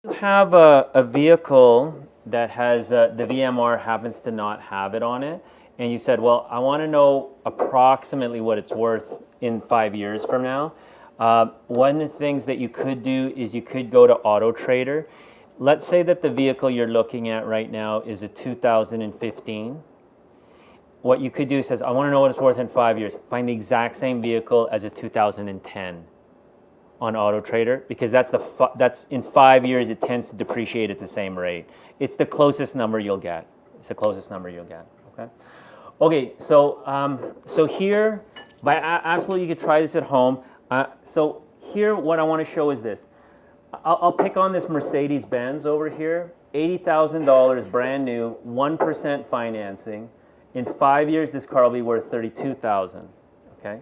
You have a vehicle that has the VMR happens to not have it on it, and you said, well, I want to know approximately what it's worth in 5 years from now. One of the things that you could do is you could go to Auto Trader. Let's say that the vehicle you're looking at right now is a 2015. What you could do is says, I want to know what it's worth in 5 years. Find the exact same vehicle as a 2010 on Auto Trader, because that's in 5 years it tends to depreciate at the same rate. It's the closest number you'll get. It's the closest number you'll get. Okay. Okay. So here, absolutely, you could try this at home. So here, what I want to show is this. I'll pick on this Mercedes Benz over here. $80,000 brand new, 1% financing. In 5 years, this car will be worth $32,000. Okay.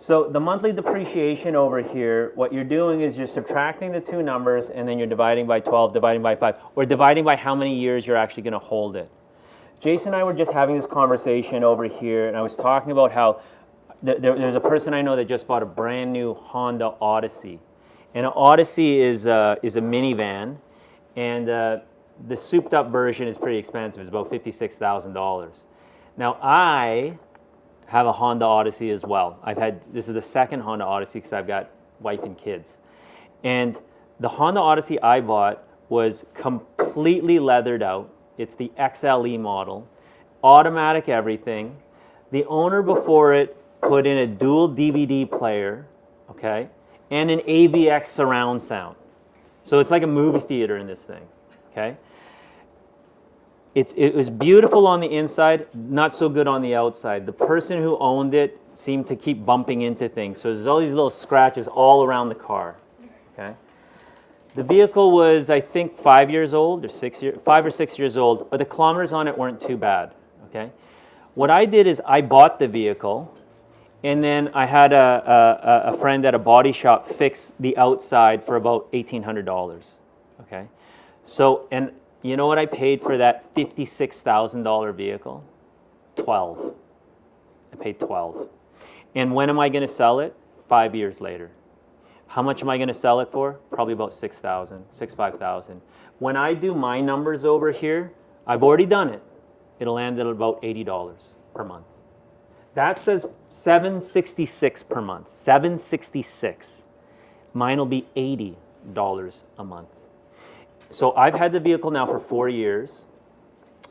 So the monthly depreciation over here, what you're doing is you're subtracting the two numbers and then you're dividing by 12, dividing by 5, or dividing by how many years you're actually going to hold it. Jason and I were just having this conversation over here, and I was talking about how there's a person I know that just bought a brand new Honda Odyssey. And an Odyssey is a minivan, and the souped up version is pretty expensive. It's about $56,000. Now I have a Honda Odyssey as well. This is the second Honda Odyssey because I've got wife and kids. And the Honda Odyssey I bought was completely leathered out. It's the XLE model, automatic everything. The owner before it put in a dual DVD player, okay, and an AVX surround sound. So it's like a movie theater in this thing, okay? It was beautiful on the inside, not so good on the outside. The person who owned it seemed to keep bumping into things. So there's all these little scratches all around the car. Okay. The vehicle was, I think, 5 years old or 5 or 6 years old, but the kilometers on it weren't too bad. Okay. What I did is I bought the vehicle, and then I had a friend at a body shop fix the outside for about $1,800. Okay. So, and you know what I paid for that $56,000 vehicle? 12. I paid 12. And when am I going to sell it? 5 years later. How much am I going to sell it for? Probably about 6,000, 5,000. When I do my numbers over here, I've already done it. It'll land at about $80 per month. That says $766 per month. $766. Mine will be $80 a month. So I've had the vehicle now for 4 years,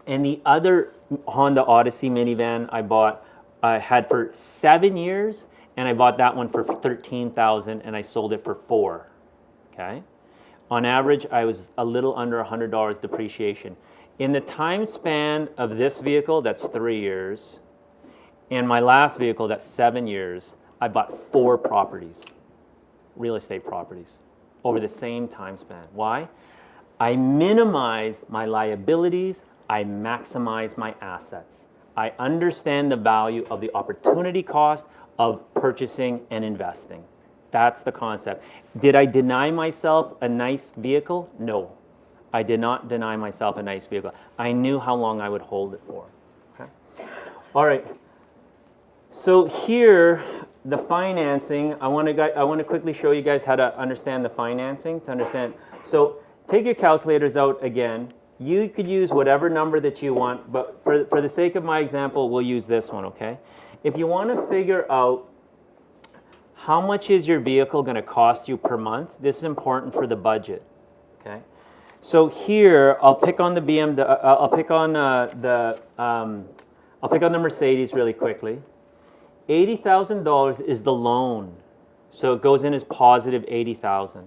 and the other Honda Odyssey minivan I bought, I had for 7 years, and I bought that one for $13,000, and I sold it for $4,000. Okay, on average, I was a little under $100 depreciation. In the time span of this vehicle, that's 3 years, and my last vehicle, that's 7 years. I bought 4 properties, real estate properties, over the same time span. Why? I minimize my liabilities, I maximize my assets. I understand the value of the opportunity cost of purchasing and investing. That's the concept. Did I deny myself a nice vehicle? No. I did not deny myself a nice vehicle. I knew how long I would hold it for. Okay. All right. So here, the financing, I want to quickly show you guys how to understand the financing, to understand. So take your calculators out again. You could use whatever number that you want, but for the sake of my example, we'll use this one, okay? If you want to figure out how much is your vehicle going to cost you per month, this is important for the budget, okay? So here, I'll pick on the BMW, I'll pick on the Mercedes really quickly. $80,000 is the loan, so it goes in as positive $80,000.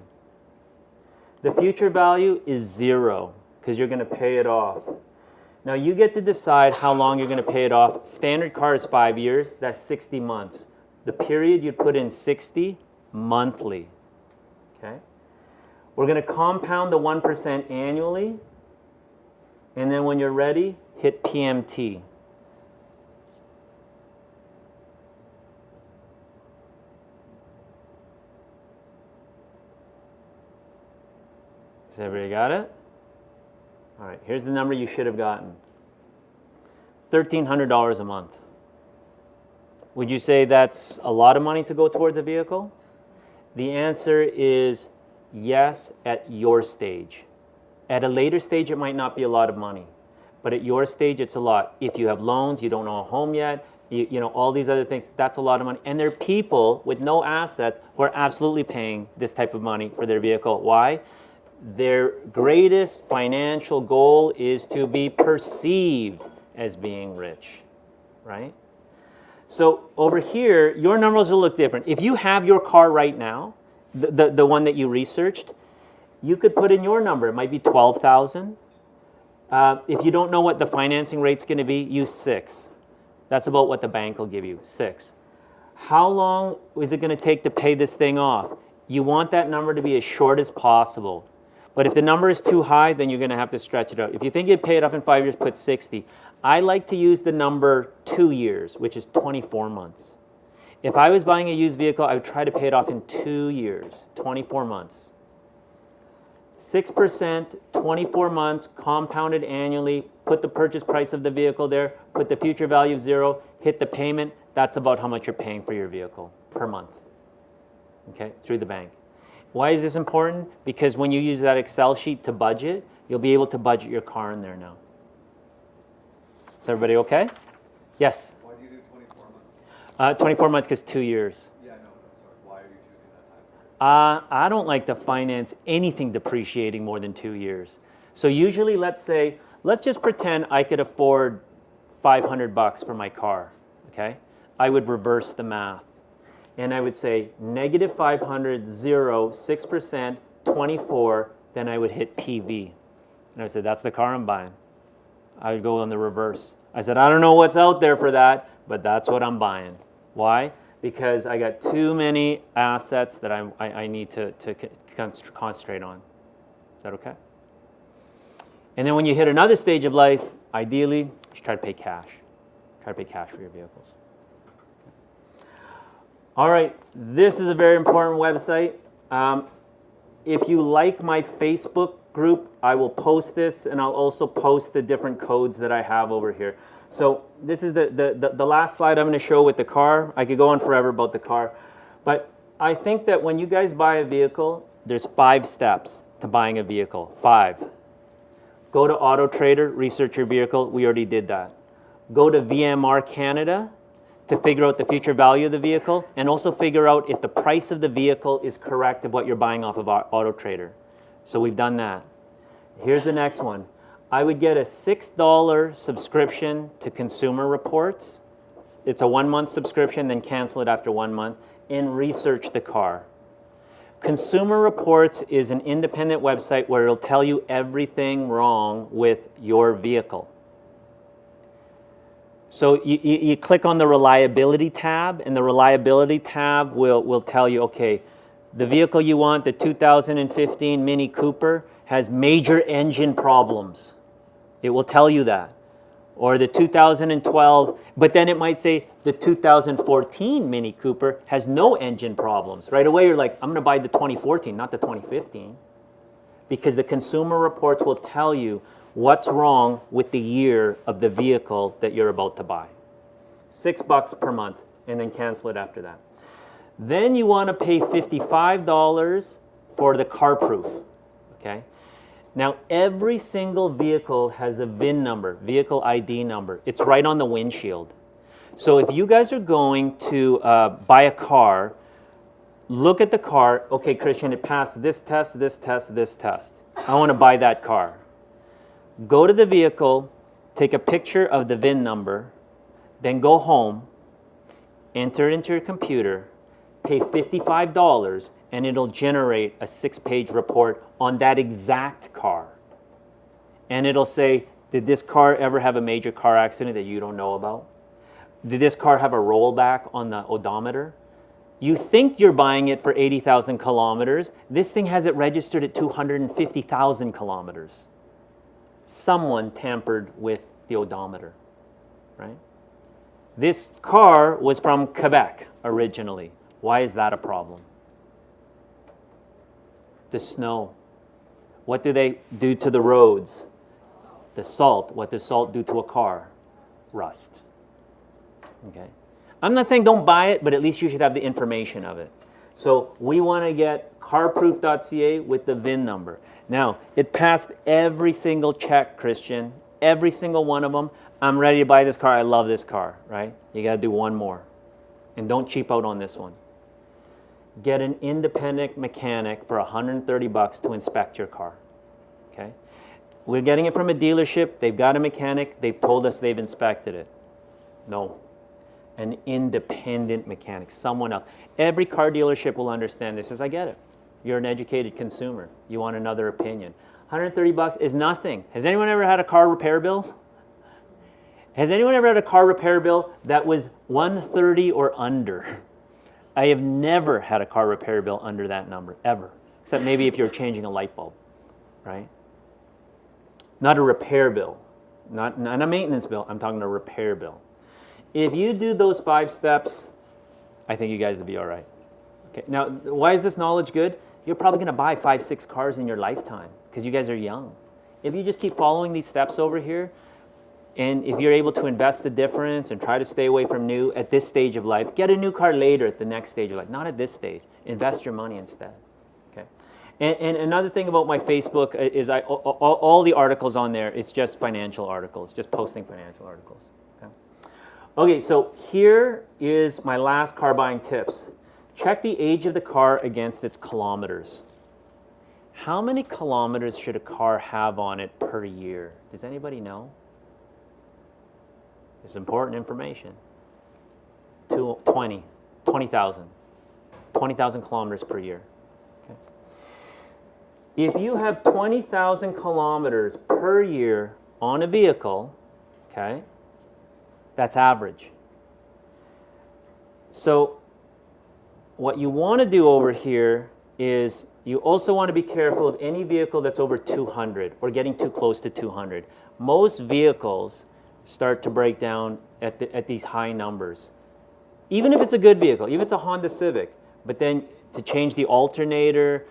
The future value is 0 because you're going to pay it off. Now you get to decide how long you're going to pay it off. Standard car is 5 years. That's 60 months. The period you put in 60 monthly. Okay. We're going to compound the 1% annually, and then when you're ready, hit PMT. Has everybody got it? All right, here's the number you should have gotten. $1,300 a month. Would you say that's a lot of money to go towards a vehicle? The answer is Yes, at your stage. At a later stage, it might not be a lot of money. But at your stage, it's a lot. If you have loans, you don't own a home yet, you know, all these other things, that's a lot of money. And there are people with no assets who are absolutely paying this type of money for their vehicle. Why? Their greatest financial goal is to be perceived as being rich, right? So over here, your numbers will look different. If you have your car right now, the one that you researched, you could put in your number. It might be 12,000. If you don't know what the financing rate's going to be, use 6. That's about what the bank will give you, 6. How long is it going to take to pay this thing off? You want that number to be as short as possible. But if the number is too high, then you're going to have to stretch it out. If you think you'd pay it off in 5 years, put 60. I like to use the number 2 years, which is 24 months. If I was buying a used vehicle, I would try to pay it off in 2 years, 24 months. 6%, 24 months, compounded annually, put the purchase price of the vehicle there, put the future value of 0, hit the payment. That's about how much you're paying for your vehicle per month, okay, through the bank. Why is this important? Because when you use that Excel sheet to budget, you'll be able to budget your car in there now. Is everybody okay? Yes? Why do you do 24 months? 24 months because 2 years. Yeah, no, sorry. Why are you choosing that time period? I don't like to finance anything depreciating more than 2 years. So usually, let's just pretend I could afford $500 for my car, okay? I would reverse the math. And I would say negative 500, 0, 6%, 24, then I would hit PV. And I said, that's the car I'm buying. I would go on the reverse. I said, I don't know what's out there for that, but that's what I'm buying. Why? Because I got too many assets that I need to concentrate on. Is that okay? And then when you hit another stage of life, ideally, you should try to pay cash. Try to pay cash for your vehicles. All right, this is a very important website. If you like my Facebook group, I will post this, and I'll also post the different codes that I have over here. So this is the last slide I'm going to show with the car. I could go on forever about the car, but I think that when you guys buy a vehicle, there's 5 steps to buying a vehicle. 5. Go to Auto Trader, research your vehicle. We already did that. Go to VMR Canada to figure out the future value of the vehicle, and also figure out if the price of the vehicle is correct of what you're buying off of Auto Trader. So we've done that. Here's the next one. I would get a $6 subscription to Consumer Reports. It's a 1-month subscription, then cancel it after 1 month, and research the car. Consumer Reports is an independent website where it'll tell you everything wrong with your vehicle. So you click on the reliability tab, and the reliability tab will tell you, okay, the vehicle you want, the 2015 Mini Cooper, has major engine problems. It will tell you that. Or the 2012, but then it might say the 2014 Mini Cooper has no engine problems. Right away you're like, I'm going to buy the 2014, not the 2015. Because the Consumer Reports will tell you what's wrong with the year of the vehicle that you're about to buy. $6 per month, and then cancel it after that. Then you want to pay $55 for the CarProof. Okay? Now every single vehicle has a VIN number, vehicle ID number. It's right on the windshield. So if you guys are going to buy a car, look at the car. Okay, Christian, it passed this test, this test, this test. I want to buy that car. Go to the vehicle, take a picture of the VIN number, then go home, enter it into your computer, pay $55, and it'll generate a 6-page report on that exact car. And it'll say, did this car ever have a major car accident that you don't know about? Did this car have a rollback on the odometer? You think you're buying it for 80,000 kilometers. This thing has it registered at 250,000 kilometers. Someone tampered with the odometer, right? This car was from Quebec originally. Why is that a problem? The snow. What do they do to the roads? The salt. What does salt do to a car? Rust. Okay. I'm not saying don't buy it, but at least you should have the information of it. So we want to get carproof.ca with the VIN number. Now, it passed every single check, Christian, every single one of them. I'm ready to buy this car. I love this car, right? You got to do one more. And don't cheap out on this one. Get an independent mechanic for $130 to inspect your car. Okay? We're getting it from a dealership. They've got a mechanic. They've told us they've inspected it. No. An independent mechanic, someone else. Every car dealership will understand this. Says, I get it. You're an educated consumer. You want another opinion. $130 is nothing. Has anyone ever had a car repair bill? Has anyone ever had a car repair bill that was $130 or under? I have never had a car repair bill under that number, ever. Except maybe if you're changing a light bulb, right? Not a repair bill. Not a maintenance bill. I'm talking a repair bill. If you do those 5 steps, I think you guys will be all right. Okay. Now, why is this knowledge good? You're probably going to buy 5, 6 cars in your lifetime because you guys are young. If you just keep following these steps over here, and if you're able to invest the difference and try to stay away from new at this stage of life, get a new car later at the next stage of life, not at this stage. Invest your money instead. Okay. And another thing about my Facebook is all the articles on there, it's just financial articles, just posting financial articles. Okay, so here is my last car buying tips. Check the age of the car against its kilometers. How many kilometers should a car have on it per year? Does anybody know? It's important information. 20,000. 20,000 kilometers per year. Okay. If you have 20,000 kilometers per year on a vehicle, okay, that's average. So what you want to do over here is you also want to be careful of any vehicle that's over 200 or getting too close to 200. Most vehicles start to break down at these high numbers. Even if it's a good vehicle, even if it's a Honda Civic, but then to change the alternator,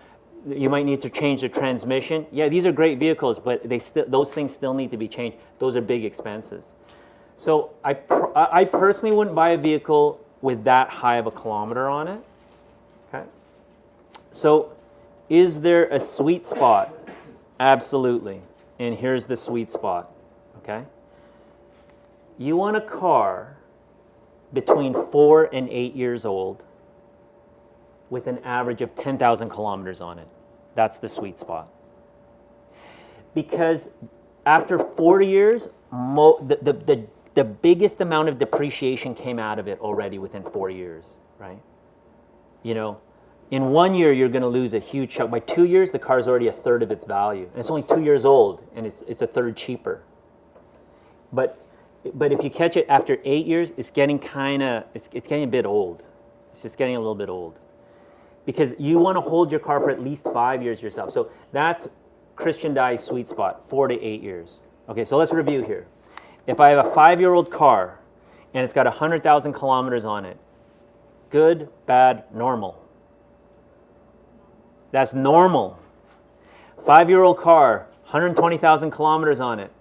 you might need to change the transmission. Yeah, these are great vehicles, but those things still need to be changed. Those are big expenses. So I personally wouldn't buy a vehicle with that high of a kilometer on it. Okay. So is there a sweet spot? Absolutely. And here's the sweet spot. Okay. You want a car between 4 and 8 years old with an average of 10,000 kilometers on it. That's the sweet spot. Because after 40 years, the biggest amount of depreciation came out of it already within 4 years, right? You know, in 1 year, you're going to lose a huge chunk. By 2 years, the car's already a third of its value. And it's only 2 years old, and it's a third cheaper. But if you catch it after 8 years, it's getting it's getting a bit old. It's just getting a little bit old. Because you want to hold your car for at least 5 years yourself. So that's Christian Dye's sweet spot, 4 to 8 years. Okay, so let's review here. If I have a 5-year-old car and it's got 100,000 kilometers on it, good, bad, normal. That's normal. 5-year-old car, 120,000 kilometers on it,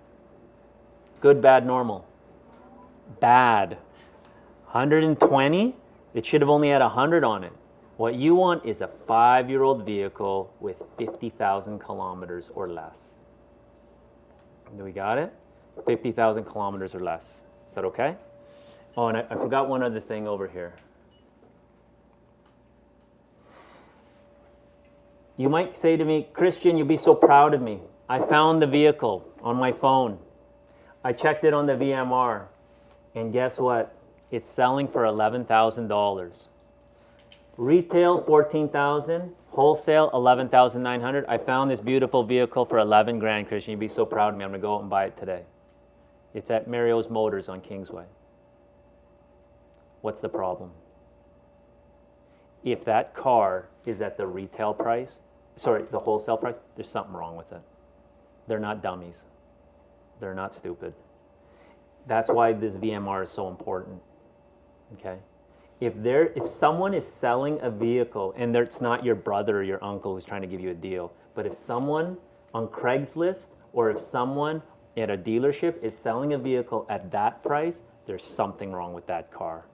good, bad, normal. Bad. 120? It should have only had 100 on it. What you want is a 5-year-old vehicle with 50,000 kilometers or less. Do we got it? 50,000 kilometers or less. Is that okay? Oh, and I forgot one other thing over here. You might say to me, Christian, you'll be so proud of me. I found the vehicle on my phone. I checked it on the VMR. And guess what? It's selling for $11,000. Retail, $14,000. Wholesale, $11,900. I found this beautiful vehicle for 11 grand, Christian. You'd be so proud of me. I'm going to go out and buy it today. It's at Mario's Motors on Kingsway. What's the problem? If that car is at the retail price, the wholesale price, there's something wrong with it. They're not dummies. They're not stupid. That's why this VMR is so important. Okay? If someone is selling a vehicle, and it's not your brother or your uncle who's trying to give you a deal, but if someone on Craigslist or if someone at a dealership is selling a vehicle at that price, there's something wrong with that car.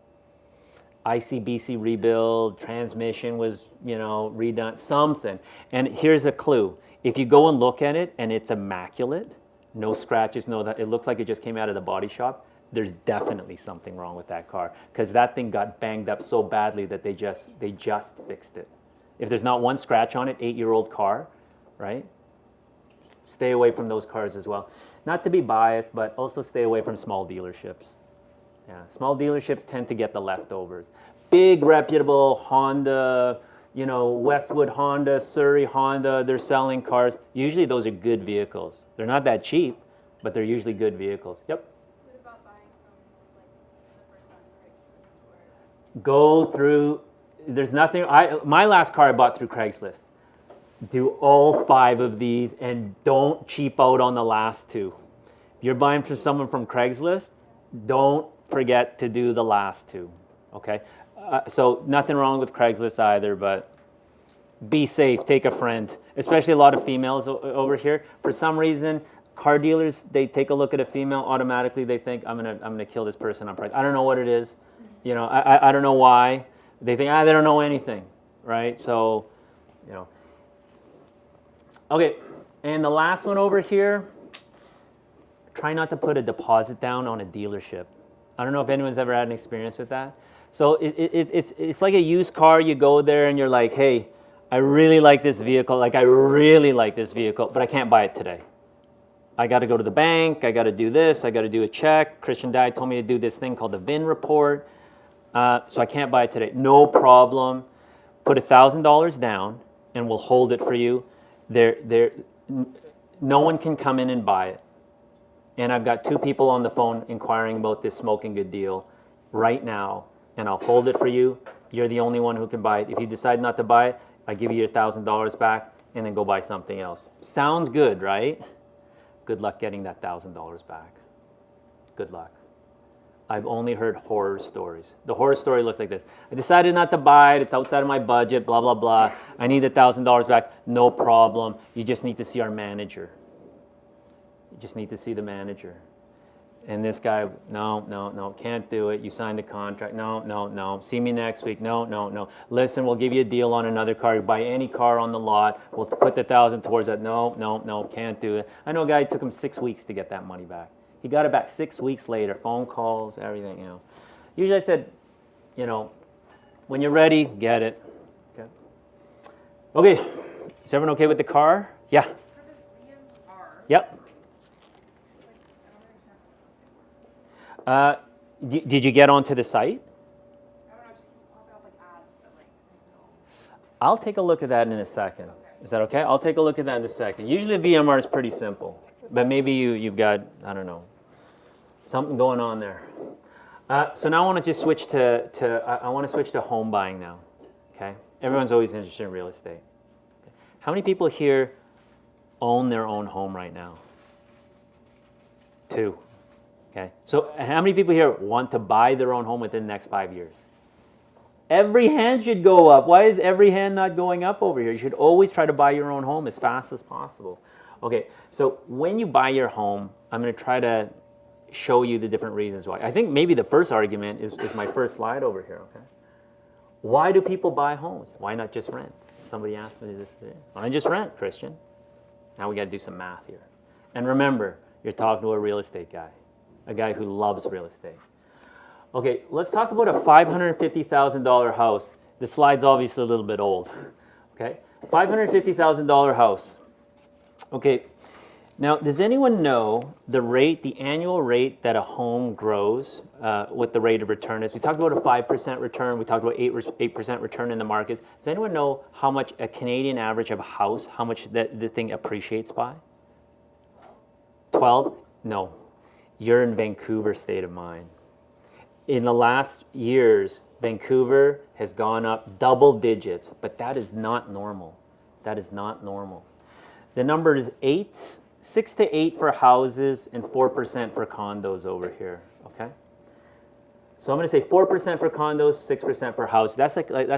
ICBC rebuild, transmission was, redone, something. And here's a clue. If you go and look at it and it's immaculate, no scratches, no that, it looks like it just came out of the body shop, there's definitely something wrong with that car because that thing got banged up so badly that they just fixed it. If there's not one scratch on it, 8-year-old car, right? Stay away from those cars as well. Not to be biased, but also stay away from small dealerships. Yeah, small dealerships tend to get the leftovers. Big reputable Honda, Westwood Honda, Surrey Honda, they're selling cars. Usually those are good vehicles. They're not that cheap, but they're usually good vehicles. Yep. What about buying from the first on Craigslist or? Go through, there's nothing, my last car I bought through Craigslist. Do all 5 of these and don't cheap out on the last 2. If you're buying from someone from Craigslist, don't forget to do the last 2, okay? So nothing wrong with Craigslist either, but be safe, take a friend, especially a lot of females over here. For some reason, car dealers, they take a look at a female, automatically they think, I'm gonna kill this person on price. I don't know what it is, I don't know why. They think, they don't know anything, right? So, Okay, and the last one over here, try not to put a deposit down on a dealership. I don't know if anyone's ever had an experience with that. So it's like a used car. You go there and you're like, hey, I really like this vehicle. Like, I really like this vehicle, but I can't buy it today. I got to go to the bank. I got to do this. I got to do a check. Christian Dye told me to do this thing called the VIN report. So I can't buy it today. No problem. Put $1,000 down and we'll hold it for you. No one can come in and buy it. And I've got 2 people on the phone inquiring about this smoking good deal right now, and I'll hold it for you. You're the only one who can buy it. If you decide not to buy it, I give you your $1,000 back, and then go buy something else. Sounds good, right? Good luck getting that $1,000 back. Good luck. I've only heard horror stories. The horror story looks like this. I decided not to buy it. It's outside of my budget, blah, blah, blah. I need $1,000 back. No problem. You just need to see our manager. You just need to see the manager. And this guy, no, can't do it. You signed the contract. No. See me next week. No. Listen, we'll give you a deal on another car. You buy any car on the lot. We'll put the $1,000 towards that. No, can't do it. I know a guy, it took him 6 weeks to get that money back. He got it back 6 weeks later. Phone calls, everything, Usually I said, when you're ready, get it. Okay. Is everyone okay with the car? Yeah. For the VMR. Yep. Did you get onto the site? I don't know, it just keeps popping up like ads, but like there's no. I'll take a look at that in a second. Okay. Is that okay? I'll take a look at that in a second. Usually a VMR is pretty simple, but maybe you've got, I don't know, something going on there. So now I want to just switch I want to switch to home buying now. Okay? Everyone's always interested in real estate. Okay. How many people here own their own home right now? 2. Okay. So how many people here want to buy their own home within the next 5 years? Every hand should go up. Why is every hand not going up over here? You should always try to buy your own home as fast as possible. Okay, so when you buy your home, I'm going to try to show you the different reasons why. I think maybe the first argument is my first slide over here, okay? Why do people buy homes? Why not just rent? Somebody asked me this today. Why not just rent, Christian? Now we got to do some math here. And remember, you're talking to a real estate guy, a guy who loves real estate. Okay, let's talk about a $550,000 house. The slide's obviously a little bit old. Okay, $550,000 house. Okay, now does anyone know the annual rate that a home grows, what the rate of return is? We talked about a 5% return. We talked about 8% return in the markets. Does anyone know how much a Canadian average of a house, how much the thing appreciates by? 12? No. You're in Vancouver state of mind. In the last years, Vancouver has gone up double digits, but that is not normal. That is not normal. The number is 6 to 8 for houses and 4% for condos over here, okay? So I'm going to say 4% for condos, 6% for houses. That's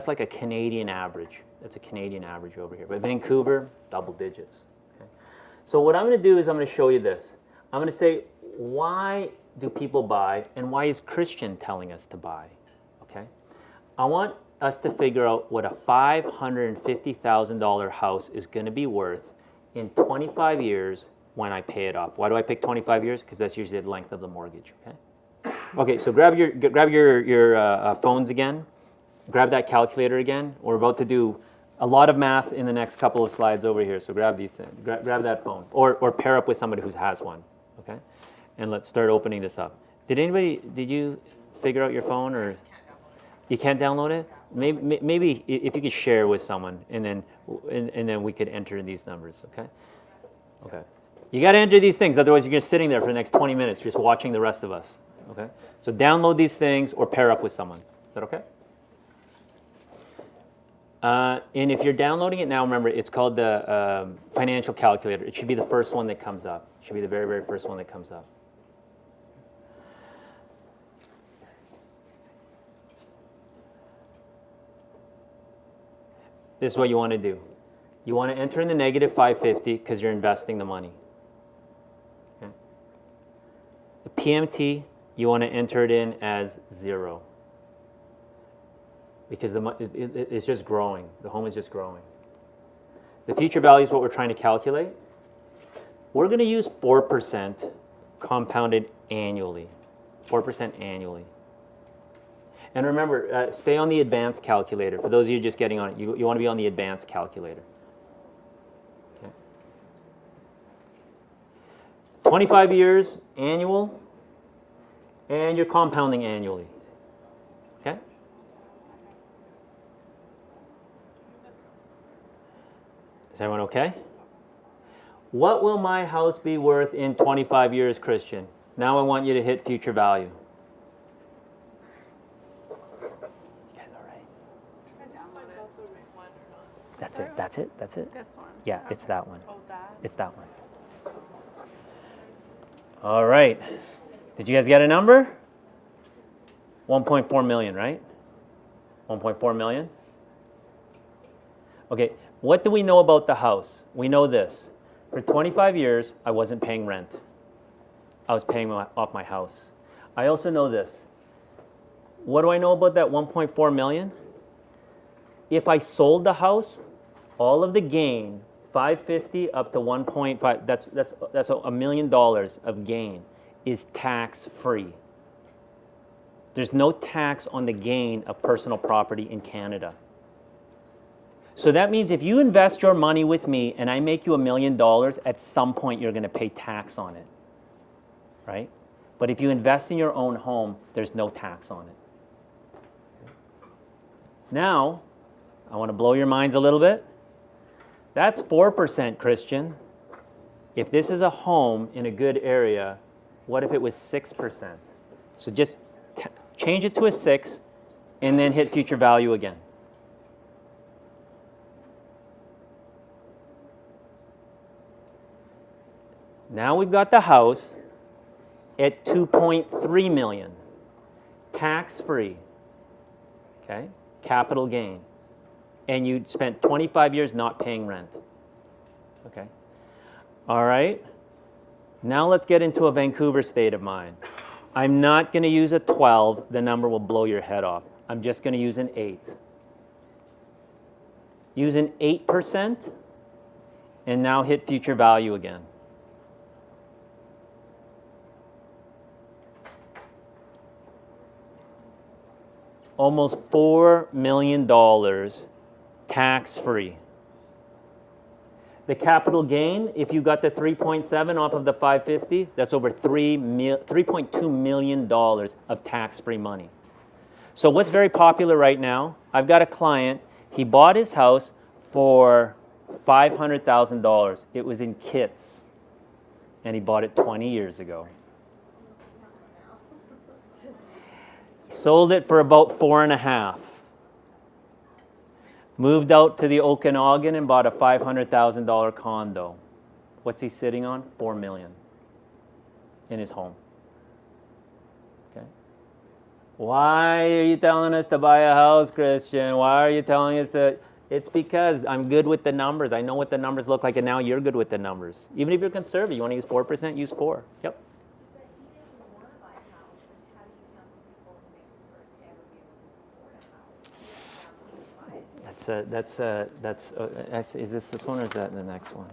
like a Canadian average. That's a Canadian average over here. But Vancouver, double digits. Okay? So what I'm going to do is I'm going to show you this. I'm going to say, why do people buy, and why is Christian telling us to buy? Okay, I want us to figure out what a $550,000 house is going to be worth in 25 years when I pay it off. Why do I pick 25 years? Because that's usually the length of the mortgage. Okay. Okay. So grab your phones again. Grab that calculator again. We're about to do a lot of math in the next couple of slides over here. So grab these things. Grab that phone, or pair up with somebody who has one. Okay. And let's start opening this up. Did you figure out your phone, or you can't download it? Maybe if you could share with someone, and then we could enter these numbers. Okay. Okay. You got to enter these things, otherwise you're just sitting there for the next 20 minutes just watching the rest of us. Okay. So download these things or pair up with someone. Is that okay? And if you're downloading it now, remember it's called the financial calculator. It should be the first one that comes up. It should be the very, very first one that comes up. This is what you want to do. You want to enter in the negative 550 because you're investing the money. Okay. The PMT, you want to enter it in as 0 because it's just growing. The home is just growing. The future value is what we're trying to calculate. We're going to use 4% compounded annually. 4% annually. And remember, stay on the advanced calculator. For those of you just getting on it, you want to be on the advanced calculator. Okay. 25 years annual, and you're compounding annually. Okay? Is everyone okay? What will my house be worth in 25 years, Christian? Now I want you to hit future value. That's it. That's it. That's it. This one. Yeah, it's that one. Oh, that. It's that one. All right. Did you guys get a number? 1.4 million, right? 1.4 million. Okay. What do we know about the house? We know this. For 25 years, I wasn't paying rent. I was paying off my house. I also know this. What do I know about that 1.4 million? If I sold the house, all of the gain, 550 up to 1.5, that's $1 million of gain, is tax free. There's no tax on the gain of personal property in Canada. So that means if you invest your money with me and I make you $1 million, at some point you're going to pay tax on it, right? But if you invest in your own home, there's no tax on it. Now, I want to blow your minds a little bit. That's 4%, Christian. If this is a home in a good area, what if it was 6%? So just change it to a 6 and then hit future value again. Now we've got the house at 2.3 million, tax-free, okay, capital gain. And you spent 25 years not paying rent. Okay. All right. Now let's get into a Vancouver state of mind. I'm not going to use a 12. The number will blow your head off. I'm just going to use an 8. Use an 8%, and now hit future value again. Almost $4 million tax-free. The capital gain, if you got the 3.7 off of the 550, that's over $3.2 million of tax-free money. So what's very popular right now, I've got a client, he bought his house for $500,000. It was in kits, and he bought it 20 years ago. Sold it for about 4.5. Moved out to the Okanagan and bought a $500,000 condo. What's he sitting on? $4 million in his home. Okay. Why are you telling us to buy a house, Christian? Why are you telling us to? It's because I'm good with the numbers. I know what the numbers look like, and now you're good with the numbers. Even if you're conservative, you want to use 4%, use 4. Yep. Is this one or is that the next one?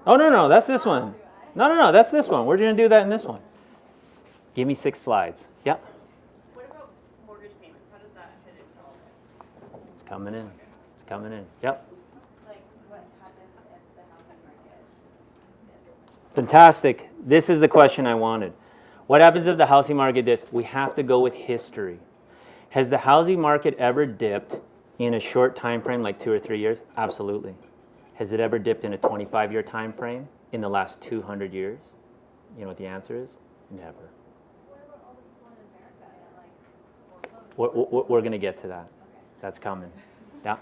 Oh no, that's this one. No, that's this one. We're gonna do that in this one. Give me 6 slides. Yeah. What about mortgage payments? How does that fit into all this? It's coming in. It's coming in. Yep. Like, what happens if the housing market dips? Fantastic. This is the question I wanted. What happens if the housing market dips? We have to go with history. Has the housing market ever dipped in a short time frame, like 2 or 3 years? Absolutely. Has it ever dipped in a 25-year time frame in the last 200 years? You know what the answer is? Never. What about all the people in America that like foreclosed? We're going to get to that. Okay. That's coming. Yeah.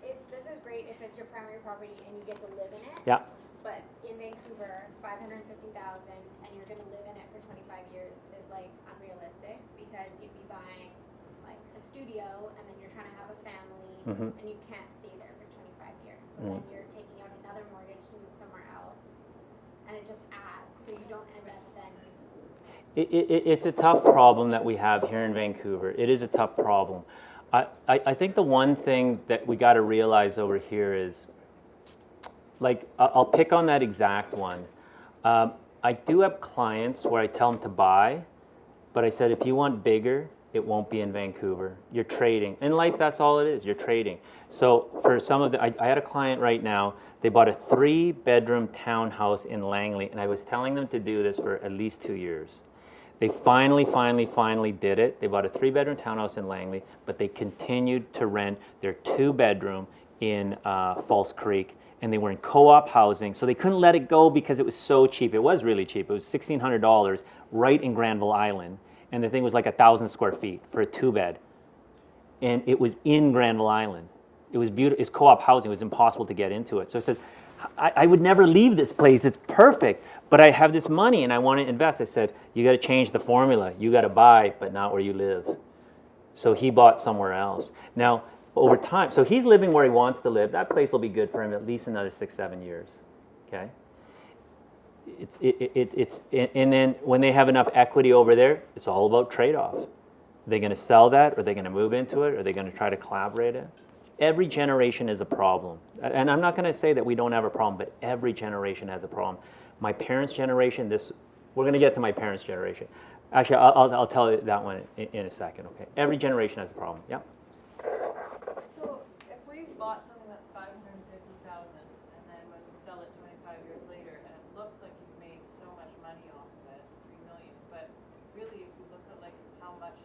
This is great if it's your primary property and you get to live in it. Yeah. But in Vancouver, $550,000 and you're going to live in it for 25 years is like unrealistic because you'd be buying like a studio and then you're trying to have a family and you can't stay there for 25 years. So then you're taking out another mortgage to move somewhere else and it just adds so you don't end up then. It's a tough problem that we have here in Vancouver. It is a tough problem. I think the one thing that we got to realize over here is, like, I'll pick on that exact one. I do have clients where I tell them to buy, but I said if you want bigger, it won't be in Vancouver. You're trading. In life, that's all it is. You're trading. So for some of the, I had a client right now, they bought a 3-bedroom townhouse in Langley, and I was telling them to do this for at least 2 years. They finally did it. They bought a 3-bedroom townhouse in Langley, but they continued to rent their 2-bedroom in False Creek, and they were in co-op housing, so they couldn't let it go because it was so cheap. It was really cheap. It was $1,600 right in Granville Island, and the thing was like 1,000 square feet for a 2-bed, and it was in Granville Island. It was beautiful. It's co-op housing. It was impossible to get into it. So it says, I would never leave this place. It's perfect. But I have this money and I want to invest. I said, you got to change the formula. You got to buy, but not where you live. So he bought somewhere else. Now, over time, so he's living where he wants to live. That place will be good for him at least another 6-7 years. Okay. And then when they have enough equity over there, it's all about trade-off. Are they going to sell that? Are they going to move into it? Are they going to try to collaborate it? Every generation is a problem. And I'm not going to say that we don't have a problem, but every generation has a problem. My parents' generation, we're going to get to my parents' generation. Actually, I'll tell you that one in a second, okay? Every generation has a problem, yeah? So if we bought something that's $550,000 and then when we sell it 25 years later and it looks like you've made so much money off of it, $3 million, but really if you look at like how much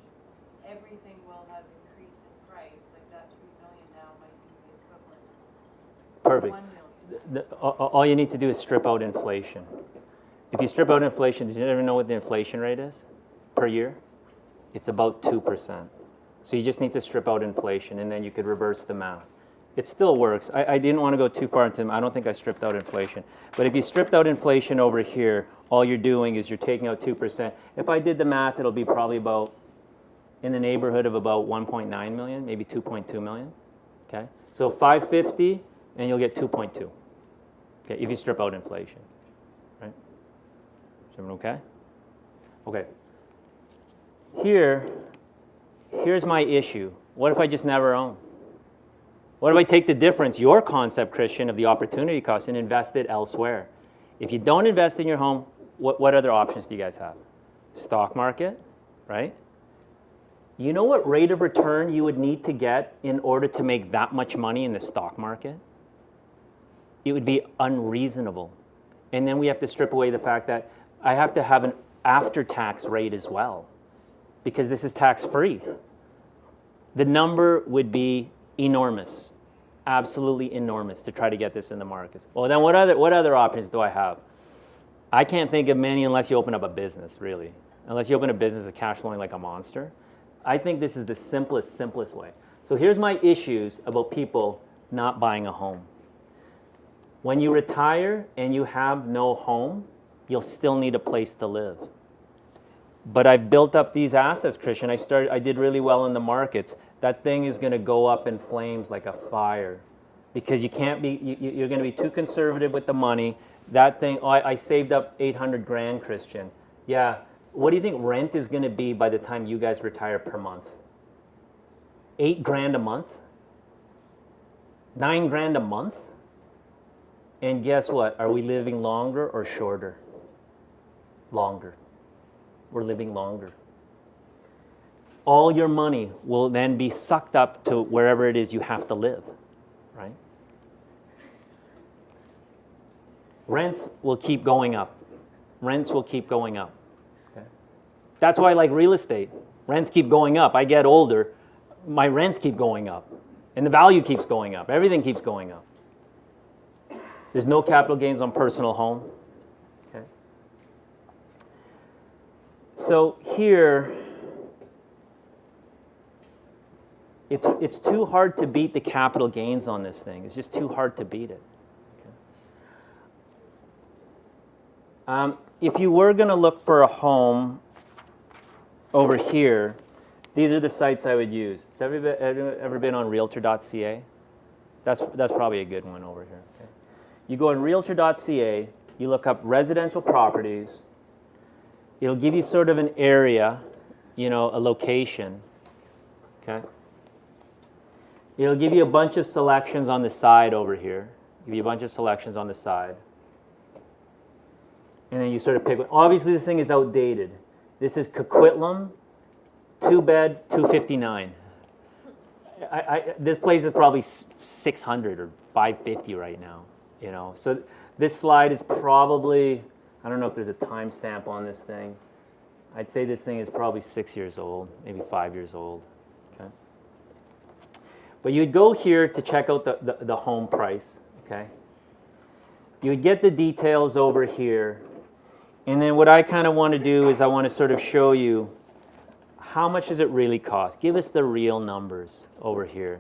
everything will have increased in price, like that $3 million now might be the equivalent Perfect. of $1 million. All you need to do is strip out inflation. If you strip out inflation, does you ever know what the inflation rate is per year? It's about 2%. So you just need to strip out inflation, and then you could reverse the math. It still works. I didn't want to go too far into them. I don't think I stripped out inflation. But if you stripped out inflation over here, all you're doing is you're taking out 2%. If I did the math, it'll be probably about in the neighborhood of about 1.9 million, maybe 2.2 million. Okay? So 550, and you'll get 2.2. Okay, if you strip out inflation. Right? Is everyone okay? Okay. Here's my issue. What if I just never own? What if I take the difference, your concept, Christian, of the opportunity cost and invest it elsewhere? If you don't invest in your home, what other options do you guys have? Stock market, right? You know what rate of return you would need to get in order to make that much money in the stock market? It would be unreasonable. And then we have to strip away the fact that I have to have an after-tax rate as well, because this is tax-free. The number would be enormous, absolutely enormous, to try to get this in the markets. Well, then what other options do I have? I can't think of many unless you open up a business, really. Unless you open a business that's cash flowing like a monster. I think this is the simplest way. So here's my issues about people not buying a home. When you retire and you have no home, you'll still need a place to live. But I've built up these assets, Christian. I did really well in the markets. That thing is going to go up in flames like a fire, because you can't be. You're going to be too conservative with the money. That thing. I saved up 800 grand, Christian. Yeah. what do you think rent is going to be by the time you guys retire per month? $8,000 a month? $9,000 a month? And guess what? Are we living longer or shorter? Longer. We're living longer. All your money will then be sucked up to wherever it is you have to live, right? Rents will keep going up. Rents will keep going up. Okay? That's why I like real estate. Rents keep going up. I get older, my rents keep going up. And the value keeps going up. Everything keeps going up. There's no capital gains on personal home. Okay? So here, it's too hard to beat the capital gains on this thing. It's just too hard to beat it. Okay? If you were going to look for a home over here, these are the sites I would use. Has everybody ever been on Realtor.ca? That's probably a good one over here. Okay? You go on Realtor.ca, you look up residential properties. It'll give you sort of an area, a location. Okay? It'll give you a bunch of selections on the side over here. Give you a bunch of selections on the side. And then you sort of pick one. Obviously, this thing is outdated. This is Coquitlam, 2-bed, $259. This place is probably 600 or 550 right now. So this slide is probably, I don't know if there's a timestamp on this thing. I'd say this thing is probably 6 years old, maybe 5 years old. Okay. But you'd go here to check out the home price. Okay. You would get the details over here. And then what I kind of want to do is I want to sort of show you how much does it really cost. Give us the real numbers over here.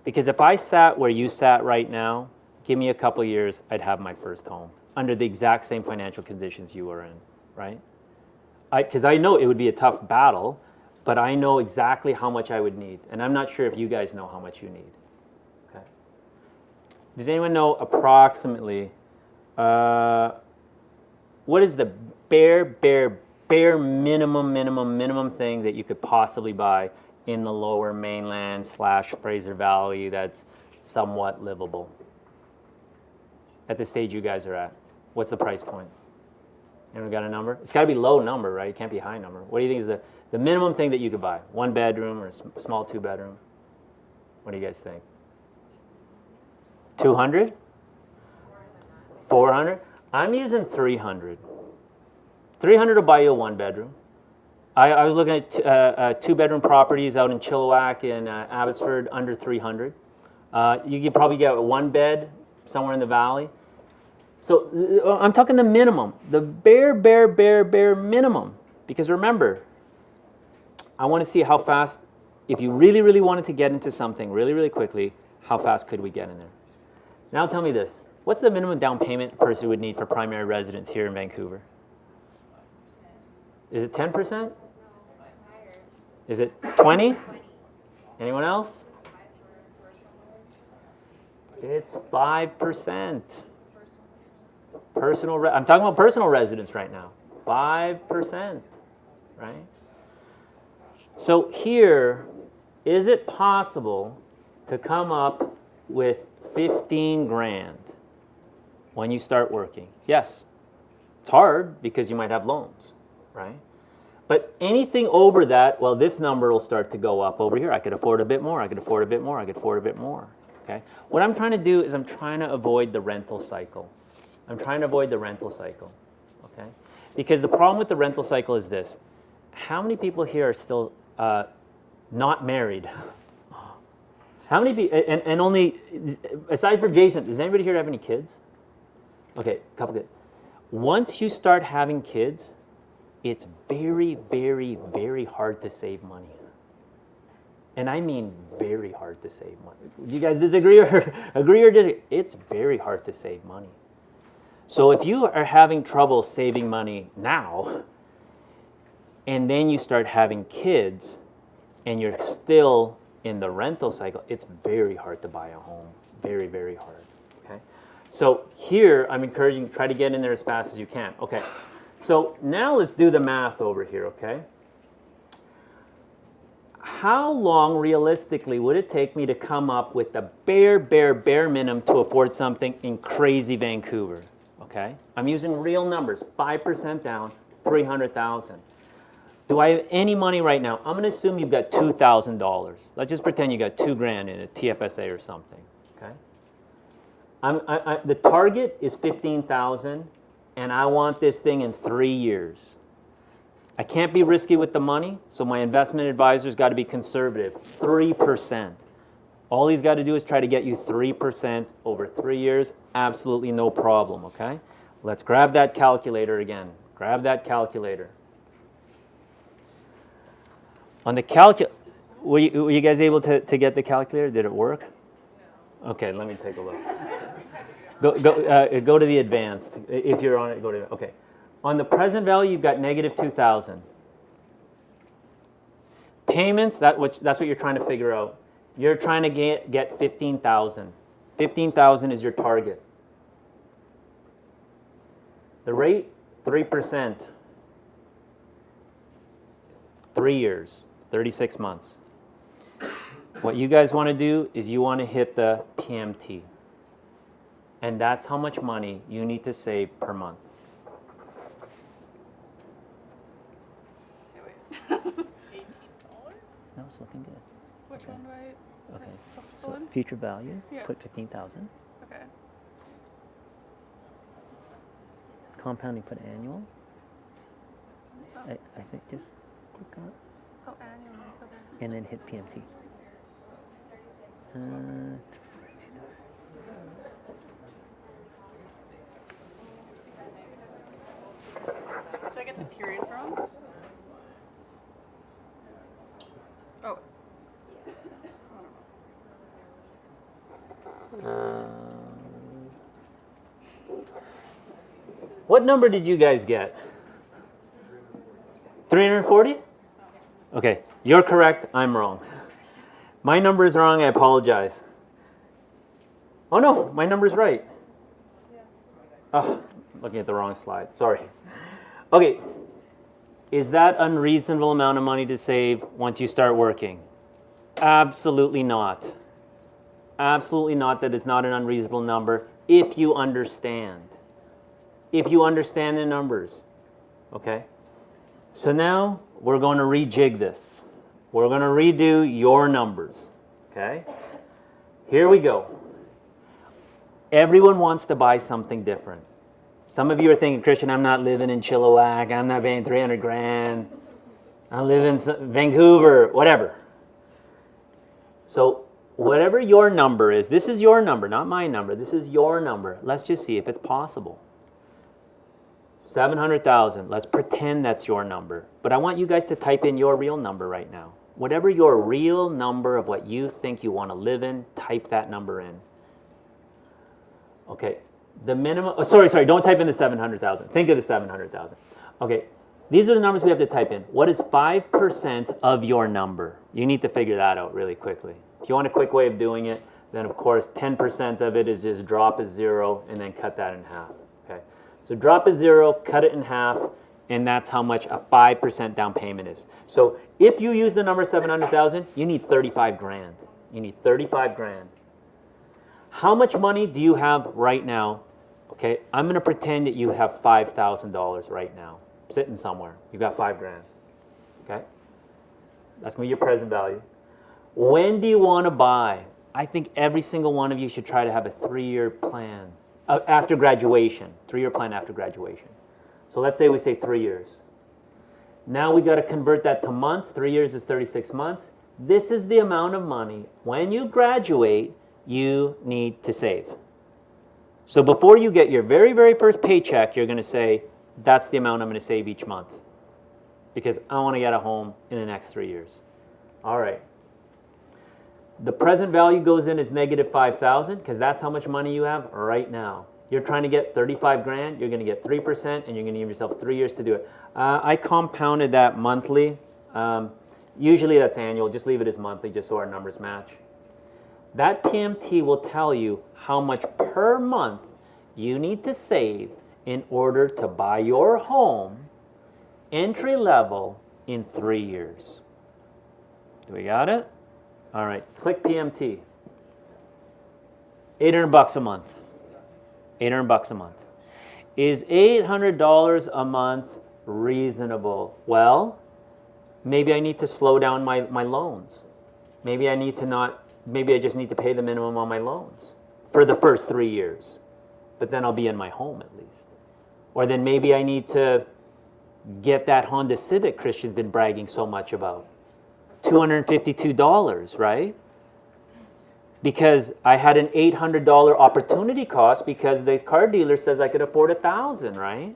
Because if I sat where you sat right now, give me a couple years, I'd have my first home under the exact same financial conditions you were in, right? Because I know it would be a tough battle, but I know exactly how much I would need. And I'm not sure if you guys know how much you need. Okay. Does anyone know approximately what is the bare minimum thing that you could possibly buy in the lower mainland / Fraser Valley that's somewhat livable? At the stage you guys are at, what's the price point? Anyone got a number? It's got to be low number, right? It can't be high number. What do you think is the minimum thing that you could buy? 1 bedroom or a small 2-bedroom? What do you guys think? 200? 400? I'm using 300. 300 will buy you a 1-bedroom. I was looking at 2-bedroom properties out in Chilliwack and Abbotsford under 300. You could probably get a 1-bed somewhere in the valley. So I'm talking the minimum, the bare minimum. Because remember, I want to see how fast, if you really wanted to get into something really quickly, how fast could we get in there? Now tell me this, what's the minimum down payment a person would need for primary residence here in Vancouver? Is it 10%? No, it's higher. Is it 20? 20. Anyone else? It's 5%. I'm talking about personal residence right now. 5%, right? So here, is it possible to come up with 15 grand when you start working? Yes. It's hard because you might have loans, right? But anything over that, well, this number will start to go up over here. I could afford a bit more. I could afford a bit more. I could afford a bit more. Okay. What I'm trying to do is I'm trying to avoid the rental cycle. I'm trying to avoid the rental cycle. Okay. Because the problem with the rental cycle is this: how many people here are still not married? How many people? And only aside from Jason, does anybody here have any kids? Okay, a couple good. Once you start having kids, it's very hard to save money. And I mean very hard to save money. You guys disagree or agree or disagree? It's very hard to save money. So if you are having trouble saving money now, and then you start having kids, and you're still in the rental cycle, it's very hard to buy a home. Very hard. Okay. So here I'm encouraging, try to get in there as fast as you can. Okay. So now let's do the math over here, okay? How long realistically would it take me to come up with the bare minimum to afford something in crazy Vancouver? Okay, I'm using real numbers, 5% down, 300,000. Do I have any money right now? I'm going to assume you've got $2,000. Let's just pretend you got $2,000 in a TFSA or something. Okay. The target is 15,000, and I want this thing in 3 years. I can't be risky with the money, so my investment advisor's got to be conservative. 3%. All he's got to do is try to get you 3% over 3 years. Absolutely no problem, okay? Let's grab that calculator again. Grab that calculator. On the were you guys able to get the calculator? Did it work? No. Okay, let me take a look. Go to the advanced. If you're on it, go to okay. On the present value, you've got negative 2,000. Payments, that's what you're trying to figure out. You're trying to get 15,000. 15,000 is your target. The rate, 3%. 3 years, 36 months. What you guys want to do is you want to hit the PMT. And that's how much money you need to save per month. $18? No, it's looking good. Which Okay. one do I? Okay. This So one? future value, Yeah. put 15,000. Okay. Compounding, put annual. I think just click on it Oh, annually. Okay. and then hit PMT. Did I get the periods wrong? Oh. What number did you guys get? 340? Okay, you're correct, I'm wrong. My number is wrong, I apologize. Oh no, my number's right. Oh, looking at the wrong slide, sorry. Okay, is that unreasonable amount of money to save once you start working? Absolutely not. Absolutely not, that is not an unreasonable number if you understand. If you understand the numbers, okay? So now we're going to rejig this. We're going to redo your numbers, okay? Here we go. Everyone wants to buy something different. Some of you are thinking, Christian, I'm not living in Chilliwack. I'm not paying 300 grand. I live in Vancouver, whatever. So whatever your number is, this is your number, not my number. This is your number. Let's just see if it's possible. 700,000. Let's pretend that's your number. But I want you guys to type in your real number right now. Whatever your real number of what you think you want to live in, type that number in. Okay. The minimum, sorry, don't type in the 700,000. Think of the 700,000. Okay. These are the numbers we have to type in. What is 5% of your number? You need to figure that out really quickly. If you want a quick way of doing it, then of course 10% of it is just drop a 0 and then cut that in half. Okay. So drop a 0, cut it in half, and that's how much a 5% down payment is. So if you use the number 700,000, you need 35 grand. You need 35 grand. How much money do you have right now? Okay, I'm going to pretend that you have $5,000 right now, sitting somewhere. You've got 5 grand. Okay, that's going to be your present value. When do you want to buy? I think every single one of you should try to have a 3-year plan after graduation. 3-year plan after graduation. So let's say we say 3 years. Now we got to convert that to months. 3 years is 36 months. This is the amount of money when you graduate you need to save. So before you get your very, very first paycheck, you're going to say, that's the amount I'm going to save each month because I want to get a home in the next 3 years. All right. The present value goes in as negative 5,000 because that's how much money you have right now. You're trying to get 35 grand, you're going to get 3%, and you're going to give yourself 3 years to do it. I compounded that monthly. Usually that's annual. Just leave it as monthly just so our numbers match. That PMT will tell you how much per month you need to save in order to buy your home, entry level, in 3 years. Do we got it? All right, click PMT. $800 a month. $800 a month. Is $800 a month reasonable? Well, maybe I need to slow down my loans. Maybe I just need to pay the minimum on my loans for the first 3 years. But then I'll be in my home at least. Or then maybe I need to get that Honda Civic Christian's been bragging so much about. $252, right? Because I had an $800 opportunity cost because the car dealer says I could afford $1,000, right?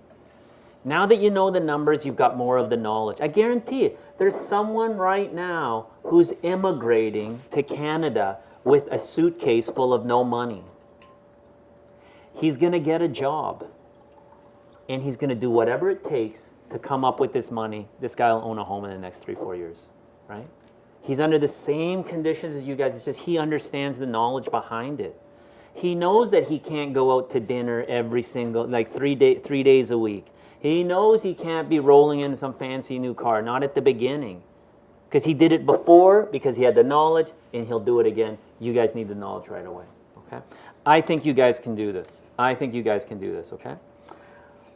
Now that you know the numbers, you've got more of the knowledge. I guarantee you, there's someone right now who's immigrating to Canada with a suitcase full of no money. He's going to get a job, and he's going to do whatever it takes to come up with this money. This guy will own a home in the next 3-4 years, right? He's under the same conditions as you guys. It's just he understands the knowledge behind it. He knows that he can't go out to dinner every single, like 3 days a week. He knows he can't be rolling in some fancy new car, not at the beginning. Because he did it before, because he had the knowledge, and he'll do it again. You guys need the knowledge right away, okay? I think you guys can do this. I think you guys can do this, okay?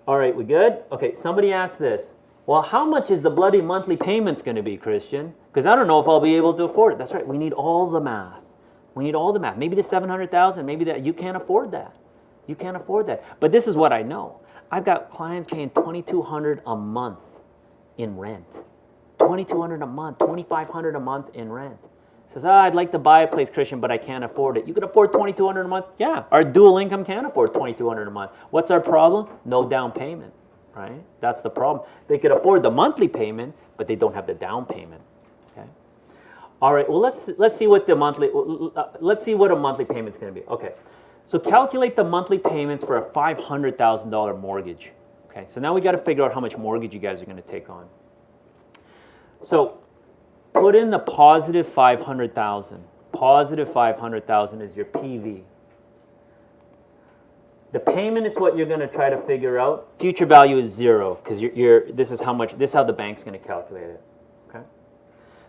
All right, we good? Okay, somebody asked this. Well, how much is the bloody monthly payments going to be, Christian? Because I don't know if I'll be able to afford it. That's right, we need all the math. We need all the math. Maybe the $700,000, maybe that. You can't afford that. You can't afford that. But this is what I know. I've got clients paying $2,200 a month in rent. $2,200 a month, $2,500 a month in rent. Says, I'd like to buy a place, Christian, but I can't afford it. You can afford $2,200 a month? Yeah, our dual income can afford $2,200 a month. What's our problem? No down payment, right? That's the problem. They could afford the monthly payment, but they don't have the down payment. Okay. All right. Well, let's see what a monthly payment's going to be. Okay. So calculate the monthly payments for a $500,000 mortgage. Okay. So now we got to figure out how much mortgage you guys are going to take on. So put in the positive 500,000. Positive 500,000 is your PV. The payment is what you're going to try to figure out. Future value is 0 because this is how the bank's going to calculate it. Okay.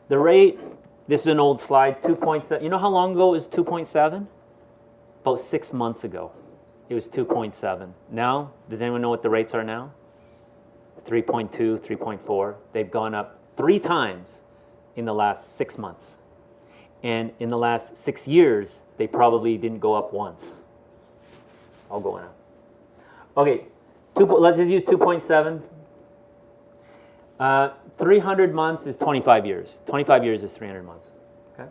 The rate. This is an old slide. 2.7. You know how long ago it was 2.7? About 6 months ago, it was 2.7. Now, does anyone know what the rates are now? 3.2, 3.4. They've gone up 3 times in the last 6 months. And in the last 6 years, they probably didn't go up once. I'll go in. Okay, let's just use 2.7. 300 months is 25 years. 25 years is 300 months. Okay?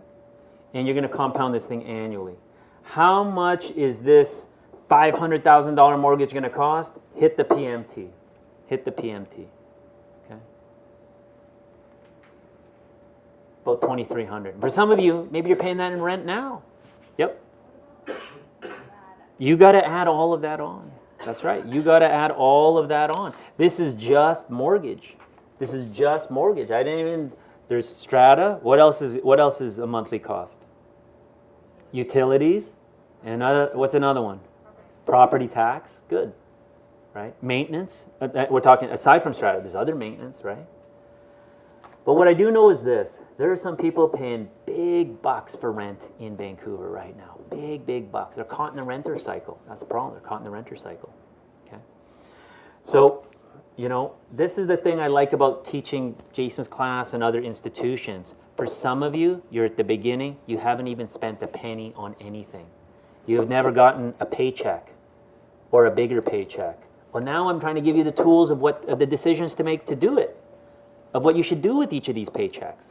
And you're going to compound this thing annually. How much is this $500,000 mortgage going to cost? Hit the PMT. Hit the PMT. Okay? About $2,300. For some of you, maybe you're paying that in rent now. Yep. You got to add all of that on. That's right. You got to add all of that on. This is just mortgage. This is just mortgage. There's strata. What else is a monthly cost? Utilities. And what's another one? Property tax. Good. Right? Maintenance. We're talking, aside from strata, there's other maintenance, right? But what I do know is this. There are some people paying big bucks for rent in Vancouver right now. Big, big bucks. They're caught in the renter cycle. That's the problem. They're caught in the renter cycle. Okay? So, this is the thing I like about teaching Jason's class and other institutions. For some of you, you're at the beginning. You haven't even spent a penny on anything. You have never gotten a paycheck or a bigger paycheck. Well, now I'm trying to give you the tools of the decisions to make to do it, of what you should do with each of these paychecks.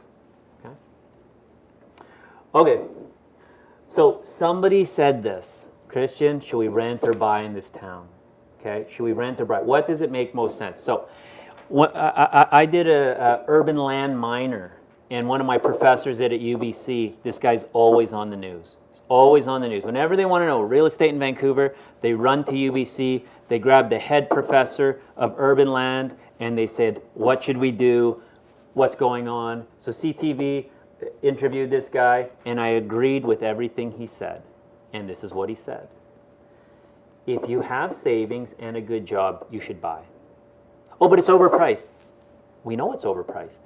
Okay. So somebody said this, Christian, should we rent or buy in this town? Okay, should we rent or buy? What does it make most sense? So I did a urban land minor, and one of my professors at UBC, this guy's always on the news. He's always on the news. Whenever they want to know real estate in Vancouver, they run to UBC, they grab the head professor of urban land, and they said, what should we do? What's going on? So CTV interviewed this guy, and I agreed with everything he said. And this is what he said. If you have savings and a good job, you should buy. Oh, but it's overpriced. We know it's overpriced.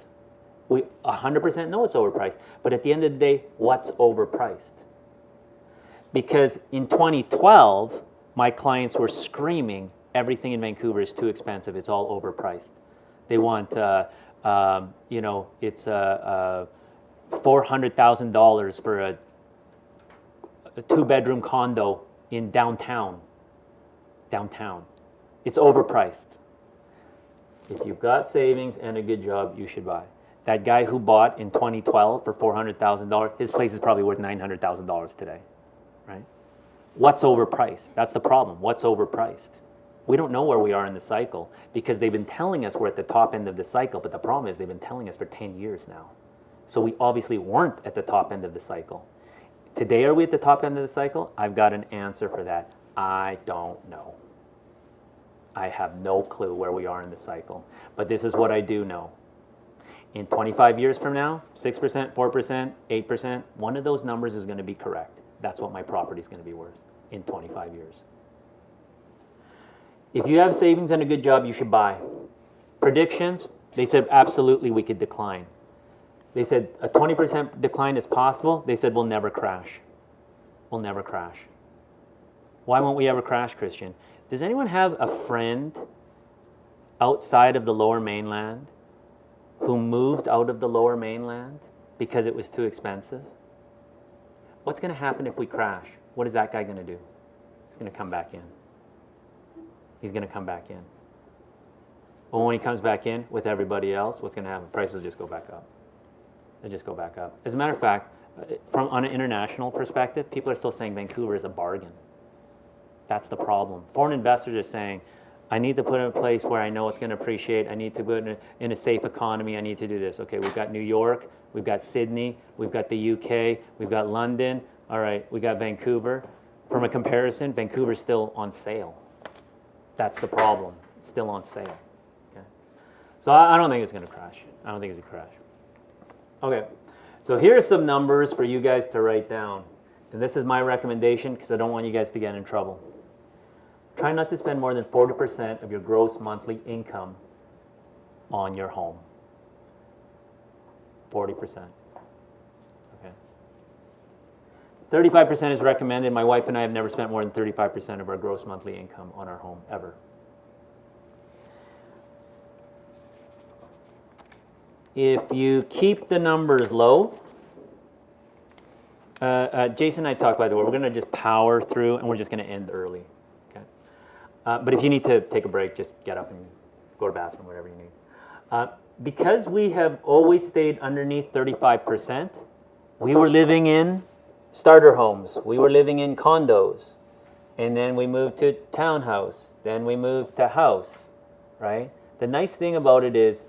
We 100% know it's overpriced. But at the end of the day, what's overpriced? Because in 2012, my clients were screaming, everything in Vancouver is too expensive. It's all overpriced. They want, it's $400,000 for a two-bedroom condo in downtown. Downtown. It's overpriced. If you've got savings and a good job, you should buy. That guy who bought in 2012 for $400,000, his place is probably worth $900,000 today, right? What's overpriced? That's the problem. What's overpriced? We don't know where we are in the cycle because they've been telling us we're at the top end of the cycle, but the problem is they've been telling us for 10 years now. So we obviously weren't at the top end of the cycle. Today, are we at the top end of the cycle? I've got an answer for that. I don't know. I have no clue where we are in the cycle. But this is what I do know. In 25 years from now, 6%, 4%, 8%, one of those numbers is going to be correct. That's what my property is going to be worth in 25 years. If you have savings and a good job, you should buy. Predictions, they said absolutely we could decline. They said a 20% decline is possible. They said we'll never crash. We'll never crash. Why won't we ever crash, Christian? Does anyone have a friend outside of the Lower Mainland who moved out of the Lower Mainland because it was too expensive? What's going to happen if we crash? What is that guy going to do? He's going to come back in. He's going to come back in. Well, when he comes back in with everybody else, what's going to happen? Prices will just go back up. They'll just go back up. As a matter of fact, on an international perspective, people are still saying Vancouver is a bargain. That's the problem. Foreign investors are saying, I need to put in a place where I know it's going to appreciate. I need to put in a safe economy. I need to do this. Okay, we've got New York. We've got Sydney. We've got the UK. We've got London. All right, we got Vancouver. From a comparison, Vancouver's still on sale. That's the problem. It's still on sale. Okay, so I don't think it's going to crash. I don't think it's going to crash. Okay, so here are some numbers for you guys to write down. And this is my recommendation because I don't want you guys to get in trouble. Try not to spend more than 40% of your gross monthly income on your home. 40%. Okay. 35% is recommended. My wife and I have never spent more than 35% of our gross monthly income on our home, ever. If you keep the numbers low, Jason and I talked, by the way, we're going to just power through and we're just going to end early. Okay. But if you need to take a break, just get up and go to the bathroom, whatever you need. Because we have always stayed underneath 35%, we were living in starter homes. We were living in condos. And then we moved to townhouse. Then we moved to house, right? The nice thing about it is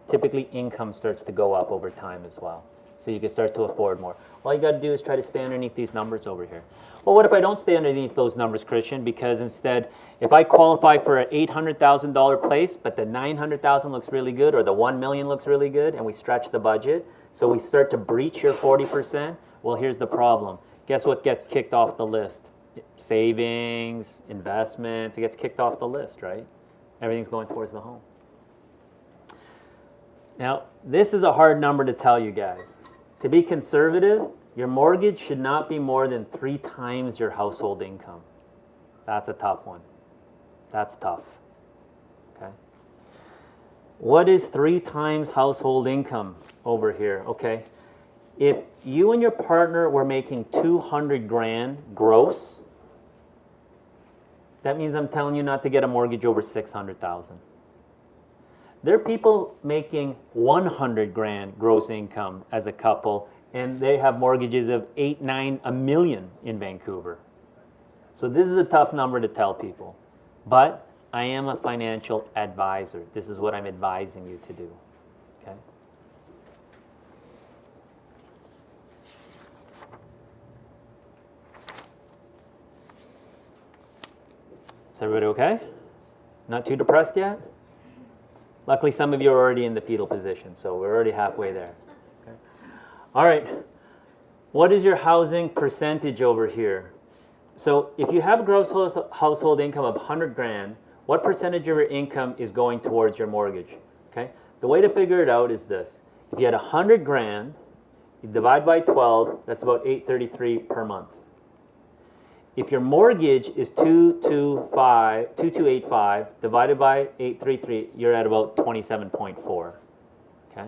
typically income starts to go up over time as well. So you can start to afford more. All you got to do is try to stay underneath these numbers over here. Well, what if I don't stay underneath those numbers, Christian? Because instead, if I qualify for an $800,000 place, but the $900,000 looks really good, or the $1 million looks really good, and we stretch the budget, so we start to breach your 40%, well, here's the problem. Guess what gets kicked off the list? Savings, investments, it gets kicked off the list, right? Everything's going towards the home. Now, this is a hard number to tell you guys. To be conservative, your mortgage should not be more than 3 times your household income. That's a tough one. That's tough. Okay. What is 3 times household income over here? Okay. If you and your partner were making $200,000 gross, that means I'm telling you not to get a mortgage over $600,000. There are people making $100,000 gross income as a couple, and they have mortgages of $8, $9, $1 million in Vancouver. So this is a tough number to tell people. But I am a financial advisor. This is what I'm advising you to do. Okay? Is everybody okay? Not too depressed yet? Luckily, some of you are already in the fetal position, so we're already halfway there. Okay. All right. What is your housing percentage over here? So if you have a gross household income of 100 grand, what percentage of your income is going towards your mortgage? Okay? The way to figure it out is this. If you had 100 grand, you divide by 12, that's about 833 per month. If your mortgage is 2285 divided by 833, you're at about 27.4. Okay?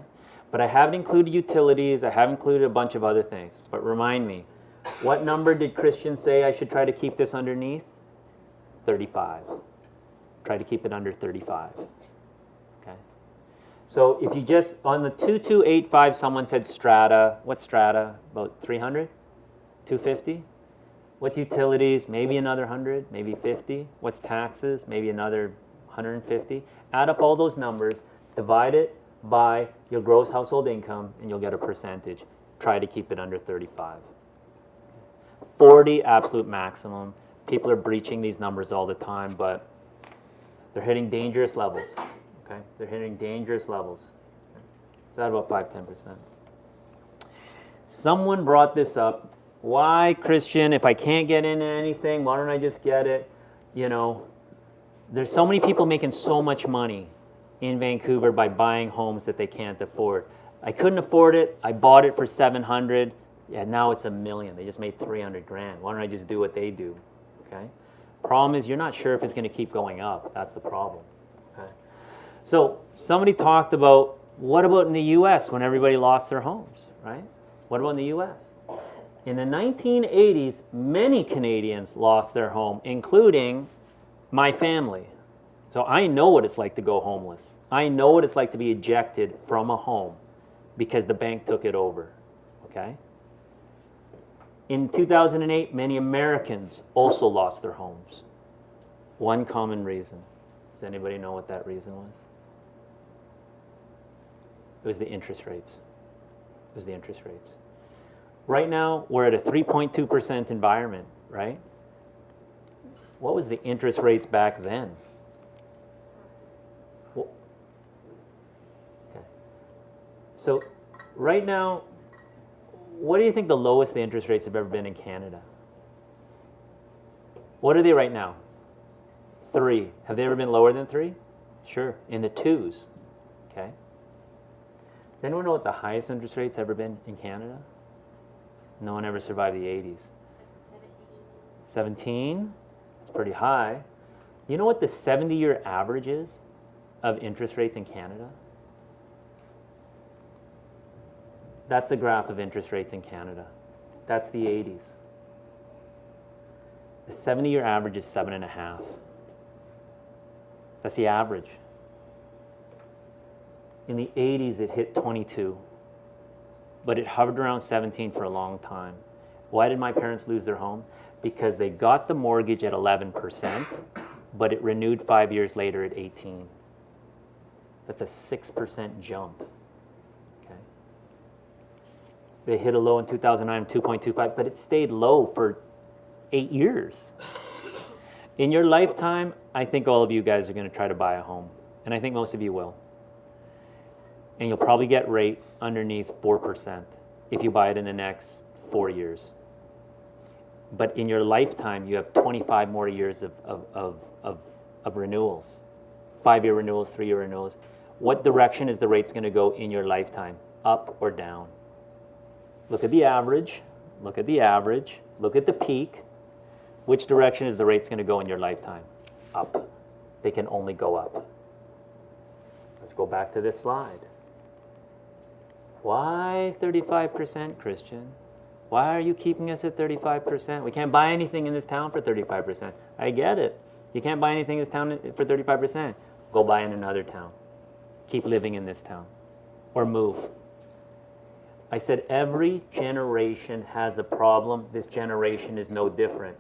But I haven't included utilities, I haven't included a bunch of other things. But remind me, what number did Christian say I should try to keep this underneath? 35. Try to keep it under 35. Okay? So if you just, on the 2285, someone said strata. What's strata? About 300? 250? What's utilities? Maybe another 100, maybe 50. What's taxes? Maybe another 150. Add up all those numbers, divide it by your gross household income, and you'll get a percentage. Try to keep it under 35. 40, absolute maximum. People are breaching these numbers all the time, but they're hitting dangerous levels. Okay? They're hitting dangerous levels. So that's about 5-10%. Someone brought this up. Why, Christian, if I can't get into anything, why don't I just get it? You know, there's so many people making so much money in Vancouver by buying homes that they can't afford. I couldn't afford it. I bought it for $700. Yeah, now it's $1 million. They just made $300 grand. Why don't I just do what they do? Okay. Problem is, you're not sure if it's going to keep going up. That's the problem. Okay. So somebody talked about, what about in the U.S. when everybody lost their homes, right? What about in the U.S.? In the 1980s, many Canadians lost their home, including my family. So I know what it's like to go homeless. I know what it's like to be ejected from a home because the bank took it over. Okay? In 2008, many Americans also lost their homes. One common reason. Does anybody know what that reason was? It was the interest rates. It was the interest rates. Right now, we're at a 3.2% environment, right? What was the interest rates back then? Okay. So right now, what do you think the lowest the interest rates have ever been in Canada? What are they right now? 3. Have they ever been lower than 3? Sure, in the 2s. Okay. Does anyone know what the highest interest rates ever been in Canada? No one ever survived the 80s. 17? That's pretty high. You know what the 70-year average is of interest rates in Canada? That's a graph of interest rates in Canada. That's the 80s. The 70-year average is 7.5. That's the average. In the 80s, it hit 22. But it hovered around 17 for a long time. Why did my parents lose their home? Because they got the mortgage at 11%, but it renewed 5 years later at 18. That's a 6% jump. Okay. They hit a low in 2009, 2.25, but it stayed low for 8 years. In your lifetime, I think all of you guys are going to try to buy a home, and I think most of you will. And you'll probably get rate underneath 4% if you buy it in the next 4 years. But in your lifetime, you have 25 more years of renewals. 5-year renewals, 3-year renewals. What direction is the rates going to go in your lifetime? Up or down? Look at the average. Look at the average. Look at the peak. Which direction is the rates going to go in your lifetime? Up. They can only go up. Let's go back to this slide. Why 35%, Christian? Why are you keeping us at 35%? We can't buy anything in this town for 35%. I get it. You can't buy anything in this town for 35%. Go buy in another town. Keep living in this town. Or move. I said every generation has a problem. This generation is no different.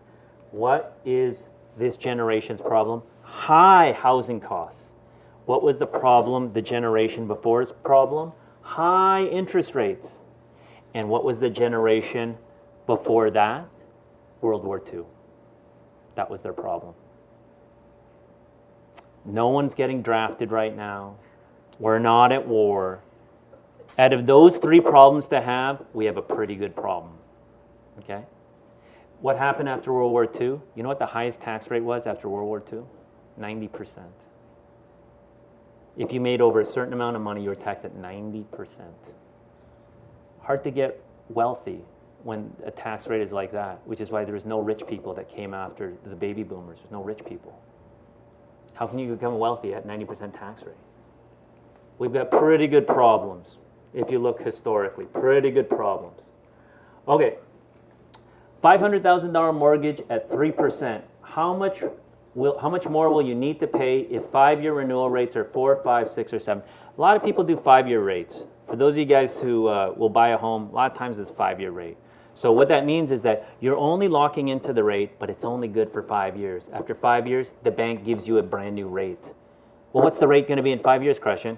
What is this generation's problem? High housing costs. What was the problem the generation before's problem? High interest rates. And what was the generation before that? World War II. That was their problem. No one's getting drafted right now. We're not at war. Out of those 3 problems to have, we have a pretty good problem. Okay? What happened after World War II? You know what the highest tax rate was after World War II? 90%. If you made over a certain amount of money, you were taxed at 90%. Hard to get wealthy when a tax rate is like that, which is why there was no rich people that came after the baby boomers. There's no rich people. How can you become wealthy at 90% tax rate? We've got pretty good problems if you look historically. Pretty good problems. Okay, $500,000 mortgage at 3%. How much more will you need to pay if 5-year renewal rates are 4, 5, 6, or 7? A lot of people do 5-year rates. For those of you guys who will buy a home, a lot of times it's 5-year rate. So what that means is that you're only locking into the rate, but it's only good for 5 years. After 5 years, the bank gives you a brand new rate. Well, what's the rate going to be in 5 years, Christian?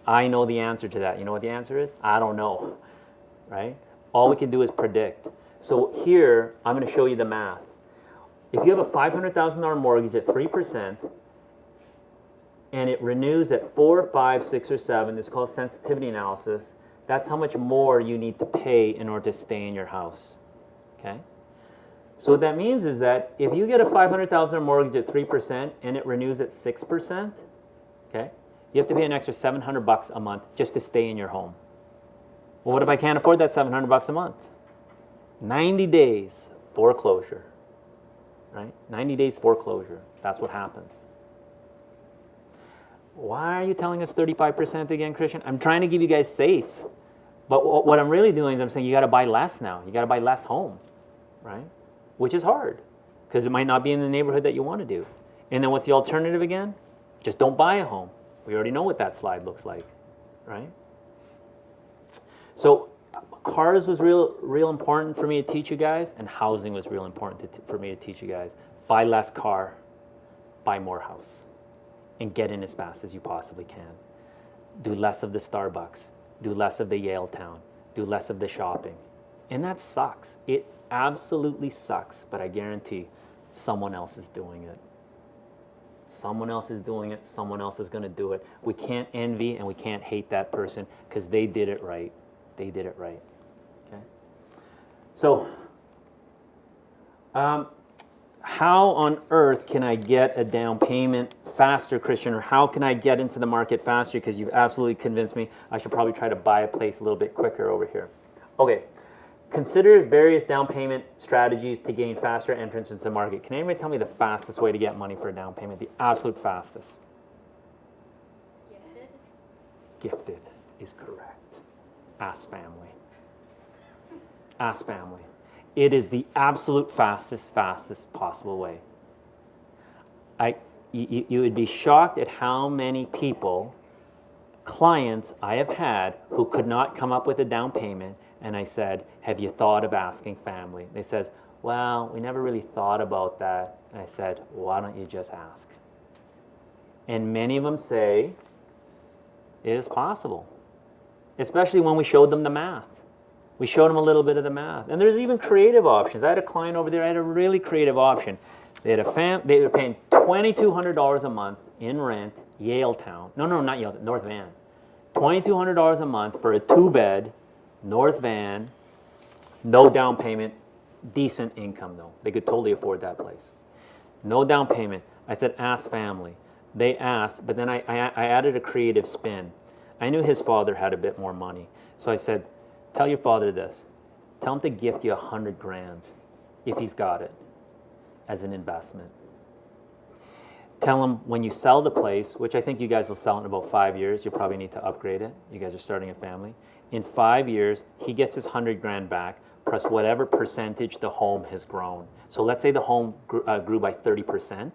I know the answer to that. You know what the answer is? I don't know, right? All we can do is predict. So here, I'm going to show you the math. If you have a $500,000 mortgage at 3%, and it renews at 4, 5, 6, or 7, it's called sensitivity analysis, that's how much more you need to pay in order to stay in your house, okay? So what that means is that if you get a $500,000 mortgage at 3% and it renews at 6%, okay, you have to pay an extra $700 a month just to stay in your home. Well, what if I can't afford that $700 a month? 90 days foreclosure, right? 90 days foreclosure. That's what happens. Why are you telling us 35% again, Christian? I'm trying to give you guys safe. But what I'm really doing is I'm saying you got to buy less now. You got to buy less home, right? Which is hard because it might not be in the neighborhood that you want to do. And then what's the alternative again? Just don't buy a home. We already know what that slide looks like, right? So cars was real important for me to teach you guys, and housing was real important for me to teach you guys. Buy less car, buy more house, and get in as fast as you possibly can. Do less of the Starbucks. Do less of the Yale Town. Do less of the shopping. And that sucks. It absolutely sucks, but I guarantee someone else is doing it. Someone else is doing it. Someone else is going to do it. We can't envy and we can't hate that person because they did it right. They did it right. Okay. So, how on earth can I get a down payment faster, Christian, or how can I get into the market faster? Because you've absolutely convinced me I should probably try to buy a place a little bit quicker over here. Okay. Consider various down payment strategies to gain faster entrance into the market. Can anybody tell me the fastest way to get money for a down payment? The absolute fastest. Gifted? Gifted is correct. Ask family. Ask family. It is the absolute fastest possible way. You would be shocked at how many people, clients I have had who could not come up with a down payment, and I said, have you thought of asking family? They says, well, we never really thought about that. And I said, why don't you just ask? And many of them say, it is possible. Especially when we showed them the math. We showed them a little bit of the math. And there's even creative options. I had a client over there, I had a really creative option. They were paying $2,200 a month in rent, Yale Town. No, not Yale, North Van. $2,200 a month for a 2-bed, North Van, no down payment, decent income though. They could totally afford that place. No down payment. I said, ask family. They asked, but then I added a creative spin. I knew his father had a bit more money. So I said, tell your father this. Tell him to gift you $100,000 if he's got it as an investment. Tell him when you sell the place, which I think you guys will sell in about 5 years, you probably need to upgrade it. You guys are starting a family. In 5 years, he gets his $100,000 back, plus whatever percentage the home has grown. So let's say the home grew by 30%.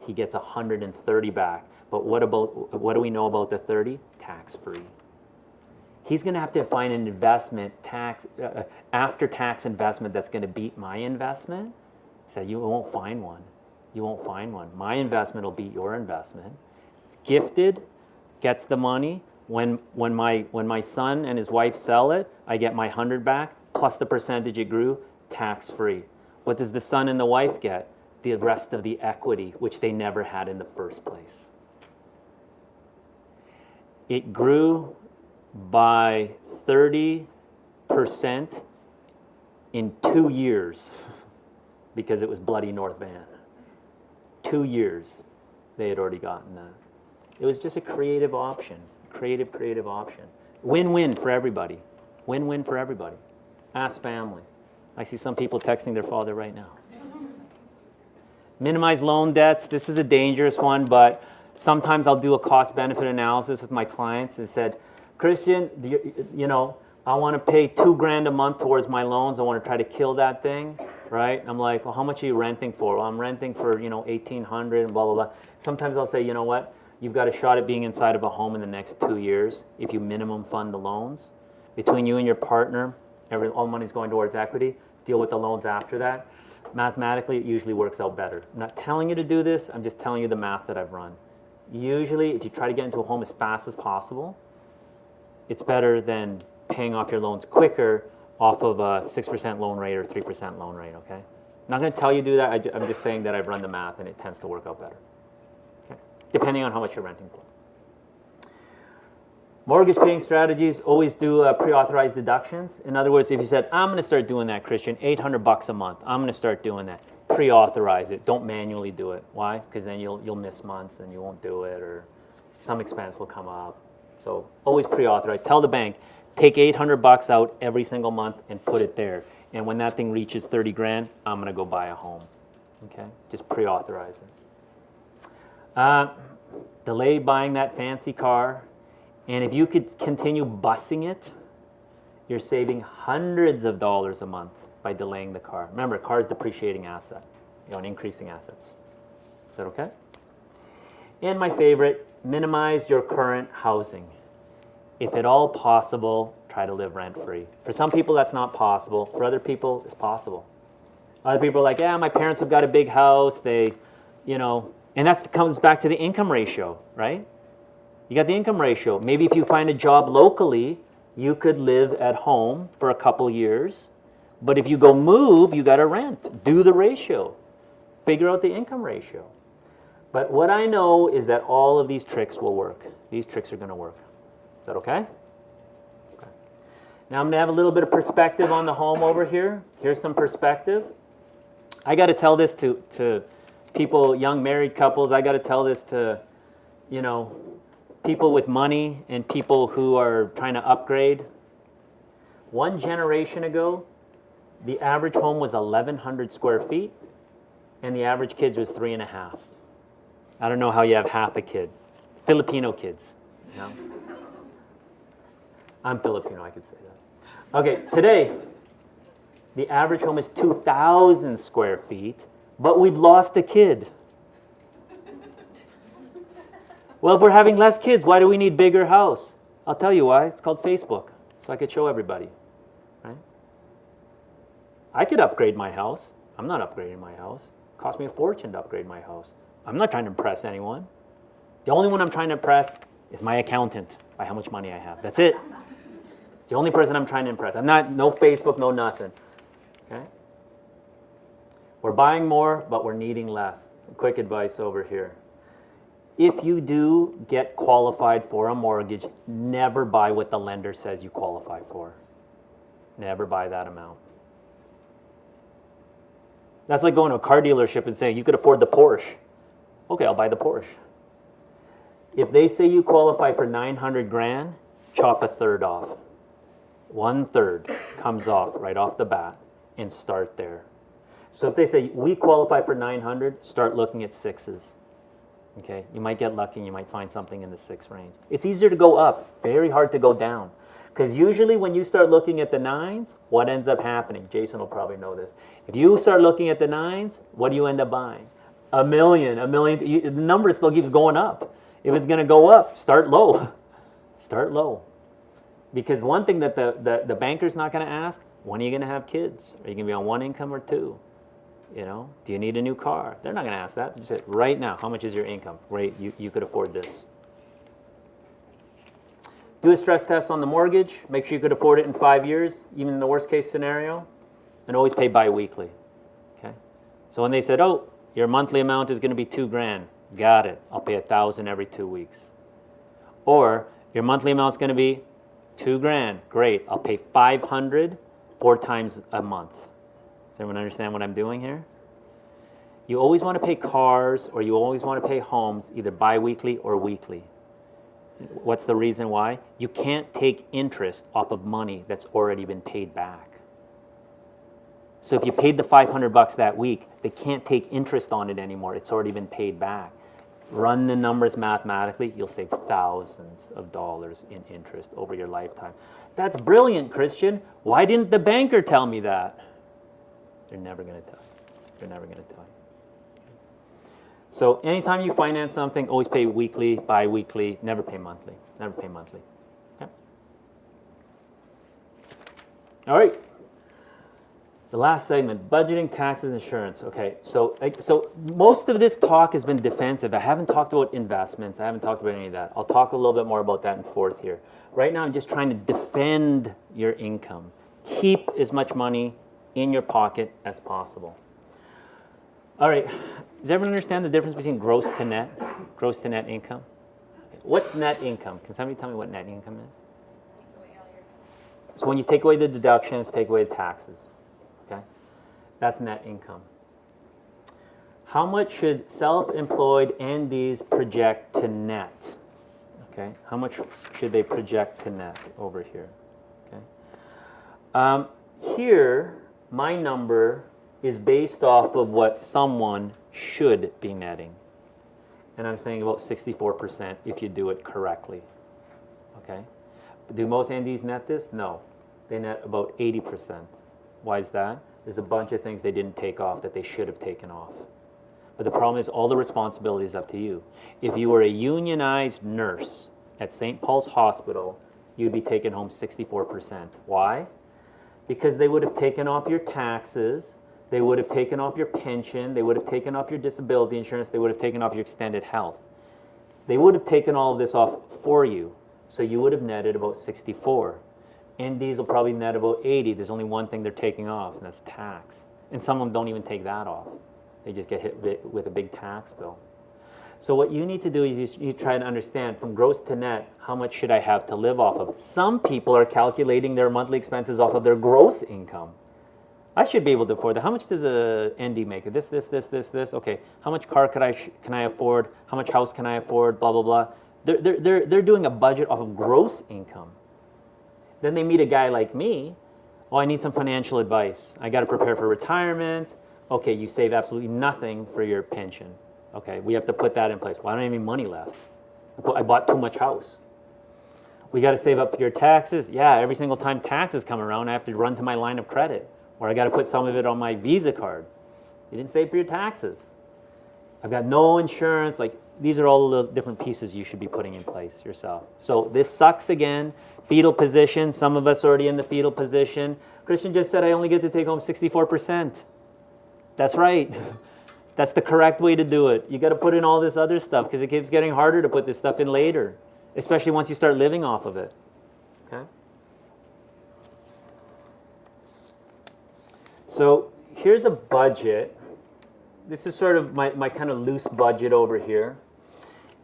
He gets 130 back. But what do we know about the 30? Tax-free. He's going to have to find an investment, after-tax investment that's going to beat my investment. He said, you won't find one. You won't find one. My investment will beat your investment. It's gifted, gets the money. When my son and his wife sell it, I get my 100 back, plus the percentage it grew, tax-free. What does the son and the wife get? The rest of the equity, which they never had in the first place. It grew by 30% in 2 years. because it was bloody North Van. 2 years, they had already gotten that. It was just a creative option, creative option. Win-win for everybody. Win-win for everybody. Ask family. I see some people texting their father right now. Minimize loan debts. This is a dangerous one, but sometimes I'll do a cost-benefit analysis with my clients and said, Christian, you know, I want to pay $2,000 a month towards my loans. I want to try to kill that thing, right? I'm like, well, how much are you renting for? Well, I'm renting for, you know, $1,800 and blah, blah, blah. Sometimes I'll say, you know what? You've got a shot at being inside of a home in the next 2 years if you minimum fund the loans. Between you and your partner, all money's going towards equity. Deal with the loans after that. Mathematically, it usually works out better. I'm not telling you to do this. I'm just telling you the math that I've run. Usually, if you try to get into a home as fast as possible, it's better than paying off your loans quicker off of a 6% loan rate or 3% loan rate, okay? I'm not going to tell you to do that. I'm just saying that I've run the math and it tends to work out better, okay? Depending on how much you're renting for. Mortgage paying strategies, always do pre-authorized deductions. In other words, if you said, I'm going to start doing that, Christian, $800 a month, I'm going to start doing that. Pre-authorize it. Don't manually do it. Why? Because then you'll miss months and you won't do it, or some expense will come up. So always pre-authorize. Tell the bank, take $800 out every single month and put it there. And when that thing reaches 30 grand, I'm going to go buy a home. Okay? Just pre-authorize it. Delay buying that fancy car. And if you could continue busing it, you're saving hundreds of dollars a month by delaying the car. Remember, a car is a depreciating asset, an increasing assets. Is that okay? And my favorite, minimize your current housing. If at all possible, try to live rent-free. For some people, that's not possible. For other people, it's possible. Other people are like, yeah, my parents have got a big house. They, and that comes back to the income ratio, right? You got the income ratio. Maybe if you find a job locally, you could live at home for a couple years. But if you go move, you got to rent. Do the ratio. Figure out the income ratio. But what I know is that all of these tricks will work. These tricks are going to work. Is that okay? Okay. Now I'm going to have a little bit of perspective on the home over here. Here's some perspective. I got to tell this to people, young married couples. I got to tell this to, people with money and people who are trying to upgrade. One generation ago, the average home was 1,100 square feet, and the average kids was 3.5. I don't know how you have half a kid. Filipino kids. I'm Filipino, I could say that. Okay, today, the average home is 2,000 square feet, but we've lost a kid. Well, if we're having less kids, why do we need bigger house? I'll tell you why. It's called Facebook, so I could show everybody, right? I could upgrade my house. I'm not upgrading my house. It cost me a fortune to upgrade my house. I'm not trying to impress anyone. The only one I'm trying to impress is my accountant by how much money I have. That's it. It's the only person I'm trying to impress. I'm not, no Facebook, no nothing. Okay? We're buying more, but we're needing less. Some quick advice over here. If you do get qualified for a mortgage, never buy what the lender says you qualify for. Never buy that amount. That's like going to a car dealership and saying, you could afford the Porsche. Okay, I'll buy the Porsche. If they say you qualify for 900 grand, chop a third off. 1/3 comes off right off the bat and start there. So if they say, we qualify for 900, start looking at sixes. Okay, you might get lucky and you might find something in the 6 range. It's easier to go up, very hard to go down. Because usually when you start looking at the 9s, what ends up happening? Jason will probably know this. If you start looking at the 9s, what do you end up buying? $1 million. The number still keeps going up. If it's going to go up, start low. Start low. Because one thing that the banker's not going to ask, when are you going to have kids? Are you going to be on 1 income or 2? Do you need a new car? They're not going to ask that. Just say, right now, how much is your income? Great, you could afford this. Do a stress test on the mortgage. Make sure you could afford it in 5 years, even in the worst case scenario. And always pay bi-weekly. Okay? So when they said, oh, your monthly amount is going to be $2,000. Got it. I'll pay $1,000 every 2 weeks. Or your monthly amount is going to be $2,000. Great. I'll pay $500 4 times a month. Does everyone understand what I'm doing here? You always want to pay cars or you always want to pay homes either bi-weekly or weekly. What's the reason why? You can't take interest off of money that's already been paid back. So if you paid the $500 that week, they can't take interest on it anymore. It's already been paid back. Run the numbers mathematically, you'll save thousands of dollars in interest over your lifetime. That's brilliant, Christian. Why didn't the banker tell me that? They're never going to tell you. They're never going to tell you. So anytime you finance something, always pay weekly, bi-weekly, never pay monthly. Never pay monthly. Okay? All right. The last segment, budgeting, taxes, insurance. Okay, so most of this talk has been defensive. I haven't talked about investments. I haven't talked about any of that. I'll talk a little bit more about that in fourth here. Right now, I'm just trying to defend your income. Keep as much money in your pocket as possible. All right, does everyone understand the difference between gross to net income? What's net income? Can somebody tell me what net income is? Take away all your So when you take away the deductions, take away the taxes. Okay, that's net income. How much should self-employed NDs project to net? Okay, how much should they project to net over here? Okay, here my number is based off of what someone should be netting, and I'm saying about 64% if you do it correctly. Okay, do most NDs net this? No, they net about 80%. Why is that? There's a bunch of things they didn't take off that they should have taken off. But the problem is all the responsibility is up to you. If you were a unionized nurse at St. Paul's Hospital, you'd be taking home 64%. Why? Because they would have taken off your taxes, they would have taken off your pension, they would have taken off your disability insurance, they would have taken off your extended health. They would have taken all of this off for you, so you would have netted about 64. NDs will probably net about 80. There's only one thing they're taking off, and that's tax. And some of them don't even take that off. They just get hit with a big tax bill. So what you need to do is you try to understand from gross to net, how much should I have to live off of? Some people are calculating their monthly expenses off of their gross income. I should be able to afford that. How much does a ND make? This. Okay, how much car can I afford? How much house can I afford? Blah, blah, blah. They're doing a budget off of gross income. Then they meet a guy like me. Oh, I need some financial advice. I got to prepare for retirement. Okay, you save absolutely nothing for your pension. Okay, we have to put that in place. Well, I don't have any money left. I bought too much house. We got to save up for your taxes. Yeah, every single time taxes come around, I have to run to my line of credit, or I got to put some of it on my Visa card. You didn't save for your taxes. I've got no insurance. Like, these are all the different pieces you should be putting in place yourself. So this sucks again. Fetal position. Some of us already in the fetal position. Christian just said I only get to take home 64%. That's right. That's the correct way to do it. You got to put in all this other stuff because it keeps getting harder to put this stuff in later, especially once you start living off of it. Okay? So here's a budget. This is sort of my kind of loose budget over here.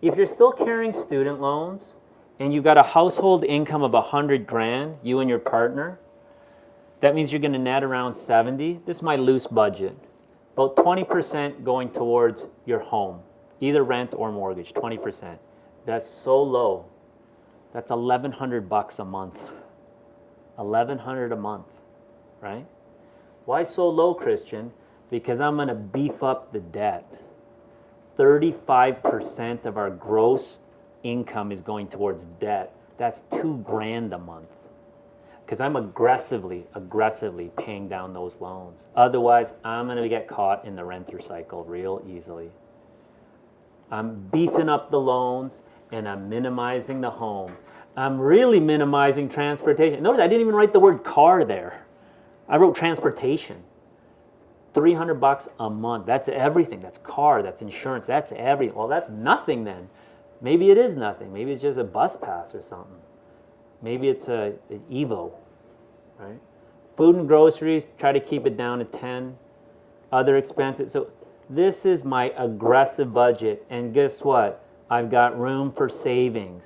If you're still carrying student loans and you've got a household income of $100,000, you and your partner, that means you're going to net around 70. This is my loose budget. About 20% going towards your home, either rent or mortgage, 20%. That's so low. That's $1,100 a month. $1,100 a month, right? Why so low, Christian? Because I'm going to beef up the debt. 35% of our gross income is going towards debt. That's $2,000 a month. Because I'm aggressively paying down those loans. Otherwise, I'm going to get caught in the renter cycle real easily. I'm beefing up the loans and I'm minimizing the home. I'm really minimizing transportation. Notice I didn't even write the word car there. I wrote transportation. $300 a month. That's everything. That's car. That's insurance. That's everything. Well, that's nothing then. Maybe it is nothing. Maybe it's just a bus pass or something. Maybe it's an Evo, right? Food and groceries, try to keep it down to 10. Other expenses. So this is my aggressive budget. And guess what? I've got room for savings.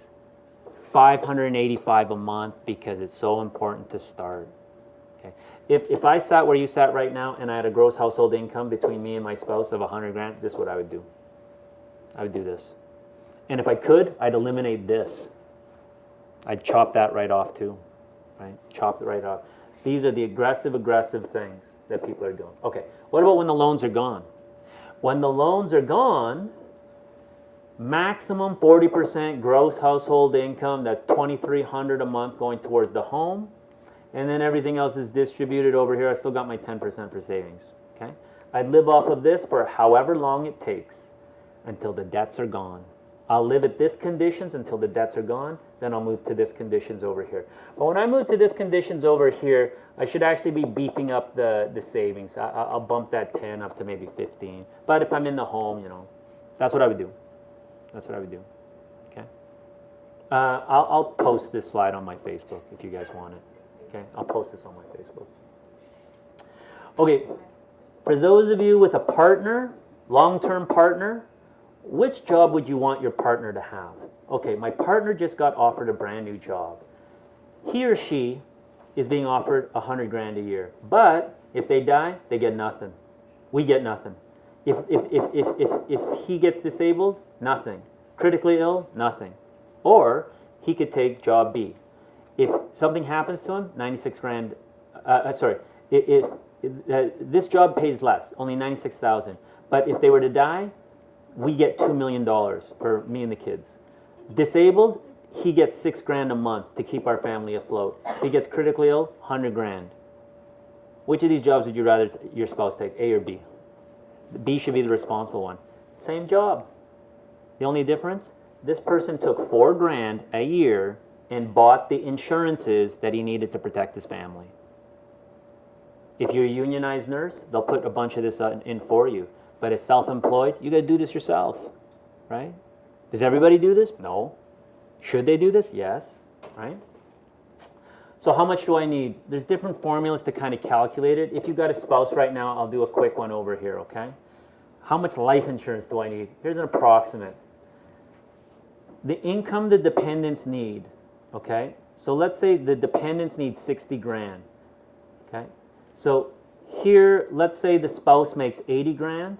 $585 a month because it's so important to start. Okay. If I sat where you sat right now and I had a gross household income between me and my spouse of 100 grand, this is what I would do. I would do this. And if I could, I'd eliminate this. I'd chop that right off too, right? Chop it right off. These are the aggressive things that people are doing. Okay, what about when the loans are gone? When the loans are gone, maximum 40% gross household income, that's $2,300 a month going towards the home, and then everything else is distributed over here. I still got my 10% for savings, okay? I'd live off of this for however long it takes until the debts are gone. I'll live at this conditions until the debts are gone, then I'll move to this conditions over here. But when I move to this conditions over here, I should actually be beefing up the savings. I'll bump that 10 up to maybe 15. But if I'm in the home, you know, that's what I would do. That's what I would do, okay? I'll post this slide on my Facebook if you guys want it, okay? I'll post this on my Facebook. Okay, for those of you with a partner, long-term partner, which job would you want your partner to have? Okay, my partner just got offered a brand new job. He or she is being offered 100 grand a year. But if they die, they get nothing. We get nothing. If he gets disabled, nothing. Critically ill, nothing. Or he could take job B. If something happens to him, 96 grand, this job pays less, only 96,000. But if they were to die, we get $2 million for me and the kids. Disabled, he gets 6 grand a month to keep our family afloat. If he gets critically ill, 100 grand. Which of these jobs would you rather your spouse take, A or B? B should be the responsible one. Same job. The only difference, this person took 4 grand a year and bought the insurances that he needed to protect his family. If you're a unionized nurse, they'll put a bunch of this in for you. But as self-employed, you got to do this yourself, right? Does everybody do this? No. Should they do this? Yes, right? So how much do I need? There's different formulas to kind of calculate it. If you've got a spouse right now, I'll do a quick one over here, okay? How much life insurance do I need? Here's an approximate. The income the dependents need, okay? So let's say the dependents need 60 grand, okay? So here, let's say the spouse makes 80 grand,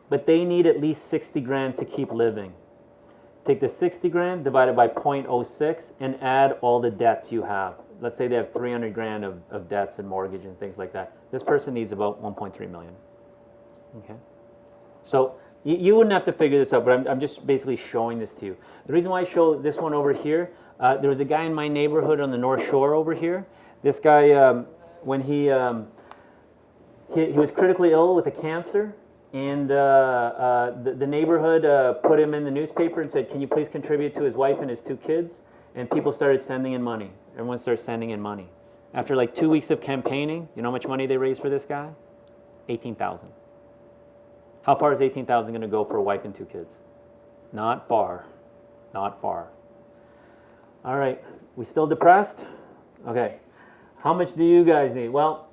but they need at least 60 grand to keep living. Take the 60 grand divided by 0.06 and add all the debts you have. Let's say they have 300 grand of debts and mortgage and things like that. This person needs about 1.3 million. Okay? So you wouldn't have to figure this out, but I'm just basically showing this to you. The reason why I show this one over here, there was a guy in my neighborhood on the North Shore over here. This guy, when he was critically ill with a cancer, and the neighborhood put him in the newspaper and said, can you please contribute to his wife and his 2 kids? And people started sending in money. Everyone started sending in money. After like 2 weeks of campaigning, you know how much money they raised for this guy? 18,000. How far is 18,000 going to go for a wife and 2 kids? Not far. Not far. All right. We still depressed? Okay. How much do you guys need? Well,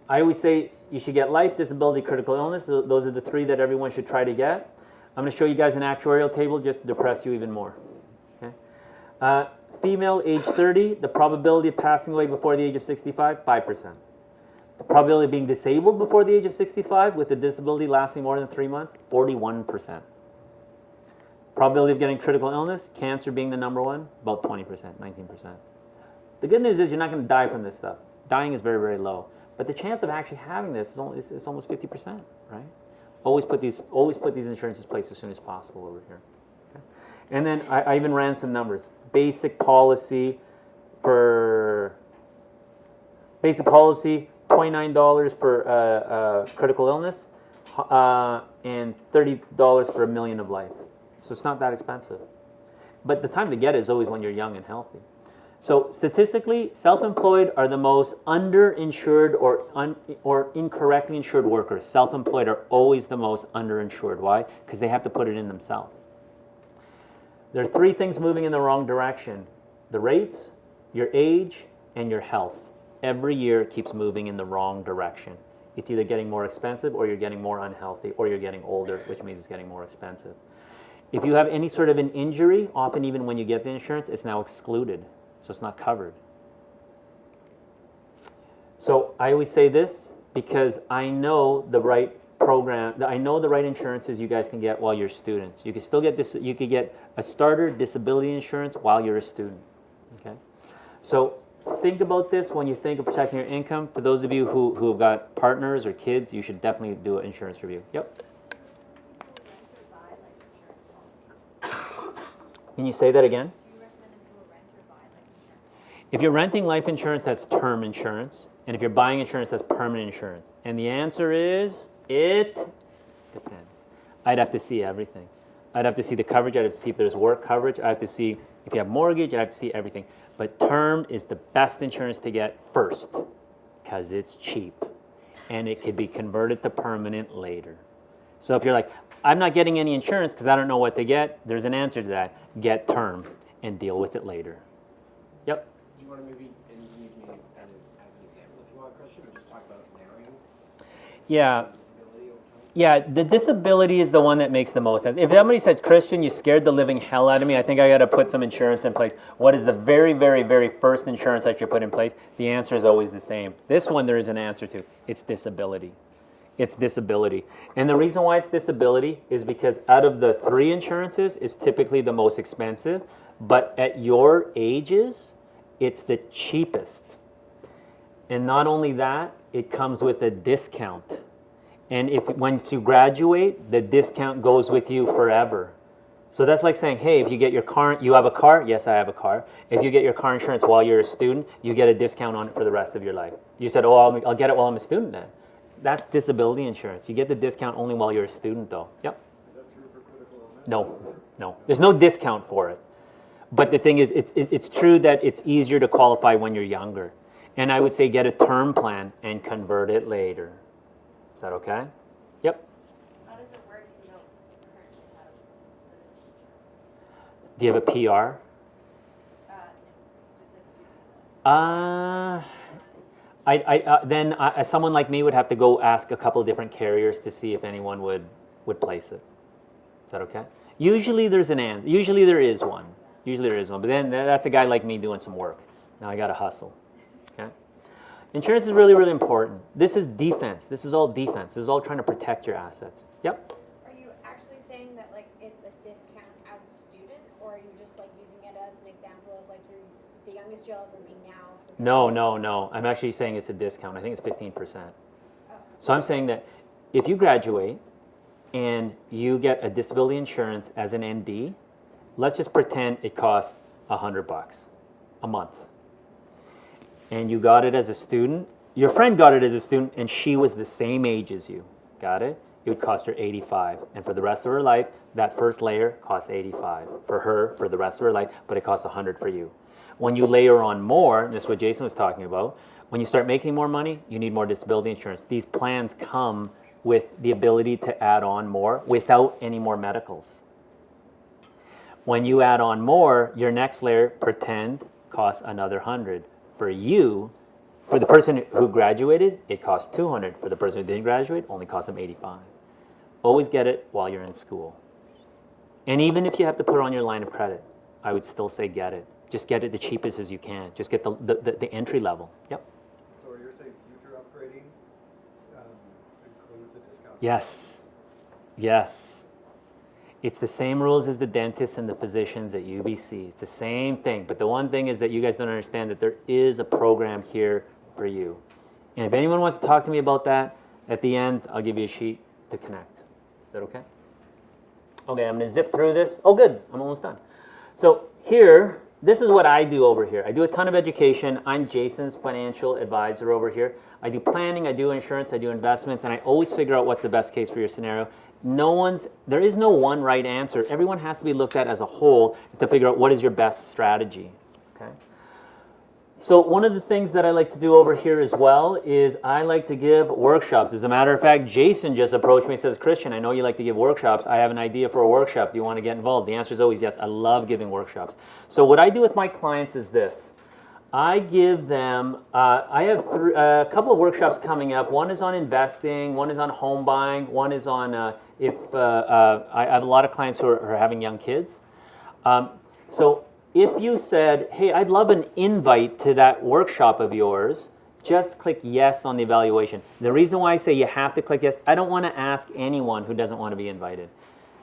I always say you should get life, disability, critical illness. Those are the 3 that everyone should try to get. I'm going to show you guys an actuarial table just to depress you even more. Okay. Female, age 30, the probability of passing away before the age of 65, 5%. The probability of being disabled before the age of 65 with a disability lasting more than 3 months, 41%. Probability of getting critical illness, cancer being the number 1, about 20%, 19%. The good news is you're not going to die from this stuff. Dying is very, very low. But the chance of actually having this is almost 50%, right? Always put these insurances in place as soon as possible over here. Okay? And then I even ran some numbers. Basic policy, $29 for critical illness, and $30 for $1 million of life. So it's not that expensive. But the time to get it is always when you're young and healthy. So statistically, self-employed are the most underinsured or incorrectly insured workers. Self-employed are always the most underinsured. Why? Because they have to put it in themselves. There are 3 things moving in the wrong direction. The rates, your age, and your health. Every year it keeps moving in the wrong direction. It's either getting more expensive or you're getting more unhealthy or you're getting older, which means it's getting more expensive. If you have any sort of an injury, often even when you get the insurance, it's now excluded. So it's not covered. So I always say this because I know the right program, I know the right insurances you guys can get while you're students. You can still get this, you could get a starter disability insurance while you're a student, okay? So think about this when you think of protecting your income. For those of you who have got partners or kids, you should definitely do an insurance review. Yep. Can you say that again? If you're renting life insurance, that's term insurance. And if you're buying insurance, that's permanent insurance. And the answer is, it depends. I'd have to see everything. I'd have to see the coverage. I'd have to see if there's work coverage. I'd have to see if you have mortgage. I'd have to see everything. But term is the best insurance to get first because it's cheap. And it could be converted to permanent later. So if you're like, I'm not getting any insurance because I don't know what to get, there's an answer to that. Get term and deal with it later. Yep. Do you want to maybe use me as an example if you want, Christian, or just talk about narrowing Yeah. disability over time? Yeah, the disability is the one that makes the most sense. If somebody says, Christian, you scared the living hell out of me, I think I got to put some insurance in place. What is the very, very, very first insurance that you put in place? The answer is always the same. This one there is an answer to. It's disability. It's disability. And the reason why it's disability is because out of the three insurances, it's typically the most expensive. But at your ages, it's the cheapest. And not only that, it comes with a discount. And if once you graduate, the discount goes with you forever. So that's like saying, hey, if you get your car, you have a car? Yes, I have a car. If you get your car insurance while you're a student, you get a discount on it for the rest of your life. You said, oh, I'll get it while I'm a student then. That's disability insurance. You get the discount only while you're a student though. Yep. Is that true for critical illness? No. There's no discount for it. But the thing is, it's true that it's easier to qualify when you're younger. And I would say get a term plan and convert it later. Is that okay? Yep. How does it work if you don't currently have citizenship? Do you have a PR? No, just Then someone like me would have to go ask a couple of different carriers to see if anyone would place it. Is that okay? Usually there's an answer. Usually there is one. But then that's a guy like me doing some work. Now I got to hustle. Okay. Insurance is really, really important. This is defense. This is all defense. This is all trying to protect your assets. Yep. Are you actually saying that like it's a discount as a student, or are you just like using it as an example of like you're the youngest you'll ever be now? So No. I'm actually saying it's a discount. I think it's 15%. So I'm saying that if you graduate and you get a disability insurance as an ND, let's just pretend it costs $100 a month. And you got it as a student. Your friend got it as a student and she was the same age as you. Got it? It would cost her $85. And for the rest of her life, that first layer costs $85 for her for the rest of her life, but it costs $100 for you. When you layer on more, and this is what Jason was talking about, when you start making more money, you need more disability insurance. These plans come with the ability to add on more without any more medicals. When you add on more, your next layer, pretend, costs another $100. For you, for the person who graduated, it costs $200. For the person who didn't graduate, only costs them $85. Always get it while you're in school. And even if you have to put it on your line of credit, I would still say get it. Just get it the cheapest as you can. Just get the entry level. Yep. So you're saying future upgrading includes a discount? Yes. It's the same rules as the dentists and the physicians at UBC. It's the same thing. But the one thing is that you guys don't understand that there is a program here for you. And if anyone wants to talk to me about that, at the end, I'll give you a sheet to connect. Is that okay? Okay, I'm going to zip through this. Oh, good. I'm almost done. So here, this is what I do over here. I do a ton of education. I'm Jason's financial advisor over here. I do planning, I do insurance, I do investments, and I always figure out what's the best case for your scenario. There is no one right answer. Everyone has to be looked at as a whole to figure out what is your best strategy. Okay. So one of the things that I like to do over here as well is I like to give workshops. As a matter of fact, Jason just approached me and says, Christian, I know you like to give workshops. I have an idea for a workshop. Do you want to get involved? The answer is always yes. I love giving workshops. So what I do with my clients is this. I give them, I have a couple of workshops coming up. One is on investing, one is on home buying, one is on, I have a lot of clients who are having young kids. So if you said, hey, I'd love an invite to that workshop of yours, just click yes on the evaluation. The reason why I say you have to click yes, I don't want to ask anyone who doesn't want to be invited.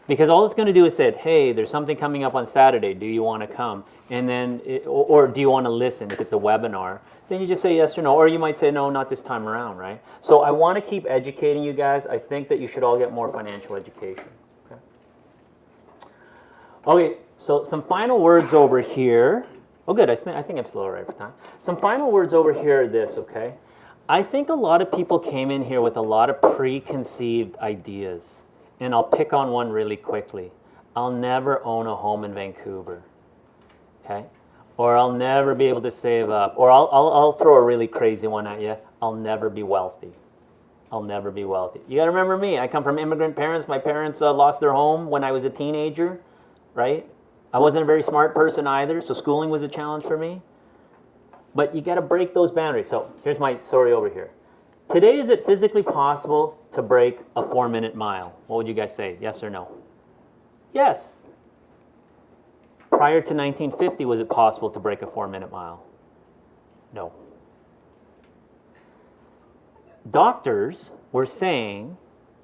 Because all it's going to do is say, hey, there's something coming up on Saturday. Do you want to come? And then, or do you want to listen if it's a webinar? Then you just say yes or no. Or you might say, no, not this time around, right? So I want to keep educating you guys. I think that you should all get more financial education. Okay, so some final words over here. Oh, good. I think I'm still all right for time. Some final words over here are this, okay? I think a lot of people came in here with a lot of preconceived ideas. And I'll pick on one really quickly. I'll never own a home in Vancouver, okay? Or I'll never be able to save up. Or I'll throw a really crazy one at you. I'll never be wealthy. I'll never be wealthy. You got to remember me. I come from immigrant parents. My parents lost their home when I was a teenager, right? I wasn't a very smart person either, so schooling was a challenge for me. But you got to break those boundaries. So here's my story over here. Today, is it physically possible to break a 4-minute mile? What would you guys say? Yes or no? Yes. Prior to 1950, was it possible to break a 4-minute mile? No. Doctors were saying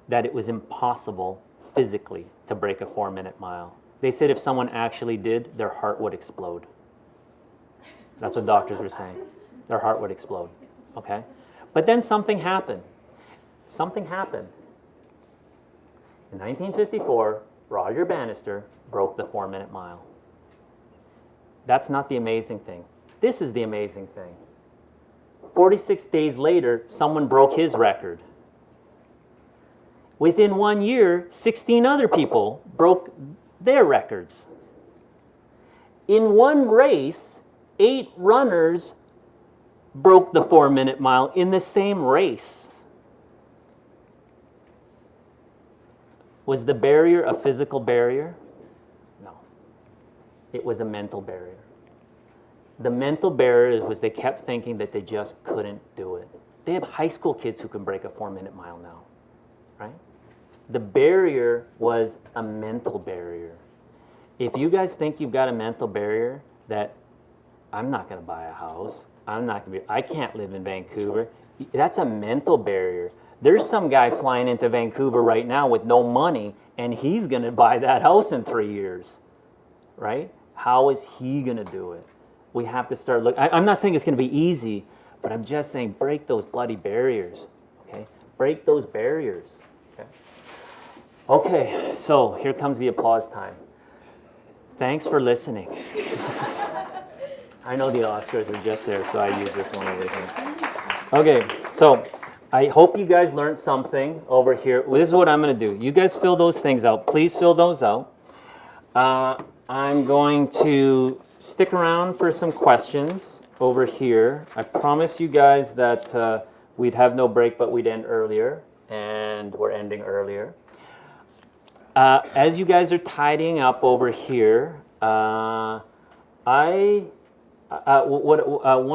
that it was impossible physically to break a 4-minute mile. They said if someone actually did, their heart would explode. That's what doctors were saying. Their heart would explode. Okay? But then something happened. Something happened. In 1954, Roger Bannister broke the 4-minute mile. That's not the amazing thing. This is the amazing thing. 46 days later, someone broke his record. Within 1 year, 16 other people broke their records. In one race, 8 runners broke the 4-minute mile in the same race. Was the barrier a physical barrier? No. It was a mental barrier. The mental barrier was they kept thinking that they just couldn't do it. They have high school kids who can break a 4-minute mile now, right? The barrier was a mental barrier. If you guys think you've got a mental barrier that I'm not going to buy a house, I can't live in Vancouver, that's a mental barrier. There's some guy flying into Vancouver right now with no money, and he's going to buy that house in 3 years, right? How is he going to do it? We have to start looking. I'm not saying it's going to be easy, but I'm just saying break those bloody barriers, okay? Break those barriers, okay? Okay, so here comes the applause time. Thanks for listening. I know the Oscars are just there, so I use this one over here. Okay, so I hope you guys learned something over here. This is what I'm going to do. You guys fill those things out. Please fill those out. I'm going to stick around for some questions over here. I promised you guys that we'd have no break, but we'd end earlier, and we're ending earlier. As you guys are tidying up over here, one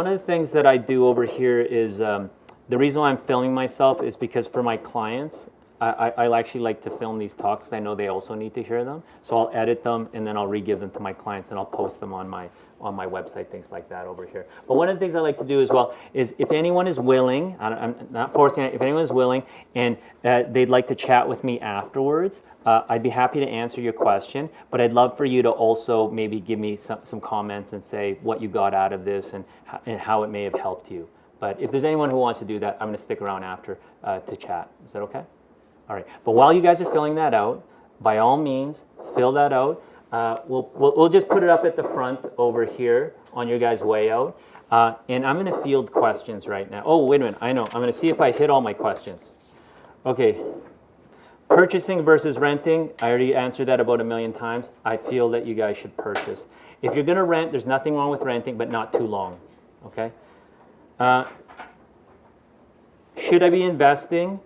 of the things that I do over here is the reason why I'm filming myself is because for my clients, I actually like to film these talks. I know they also need to hear them, so I'll edit them and then I'll re-give them to my clients and I'll post them on my website, things like that over here. But one of the things I like to do as well is if anyone is willing, I'm not forcing it, if anyone is willing and they'd like to chat with me afterwards, I'd be happy to answer your question, but I'd love for you to also maybe give me some comments and say what you got out of this and how it may have helped you. But if there's anyone who wants to do that, I'm going to stick around after to chat. Is that okay? All right. But while you guys are filling that out, by all means, fill that out. We'll just put it up at the front over here on your guys' way out. And I'm going to field questions right now. Oh, wait a minute. I know. I'm going to see if I hit all my questions. Okay. Purchasing versus renting. I already answered that about 1 million times. I feel that you guys should purchase. If you're going to rent, there's nothing wrong with renting, but not too long. Okay? Should I be investing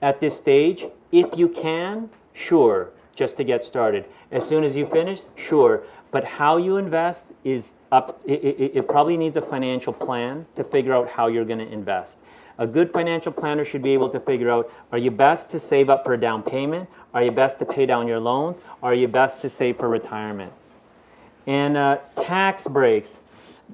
at this stage? If you can, sure, just to get started. As soon as you finish, sure. But how you invest is up. It probably needs a financial plan to figure out how you're going to invest. A good financial planner should be able to figure out, are you best to save up for a down payment? Are you best to pay down your loans? Are you best to save for retirement? And tax breaks.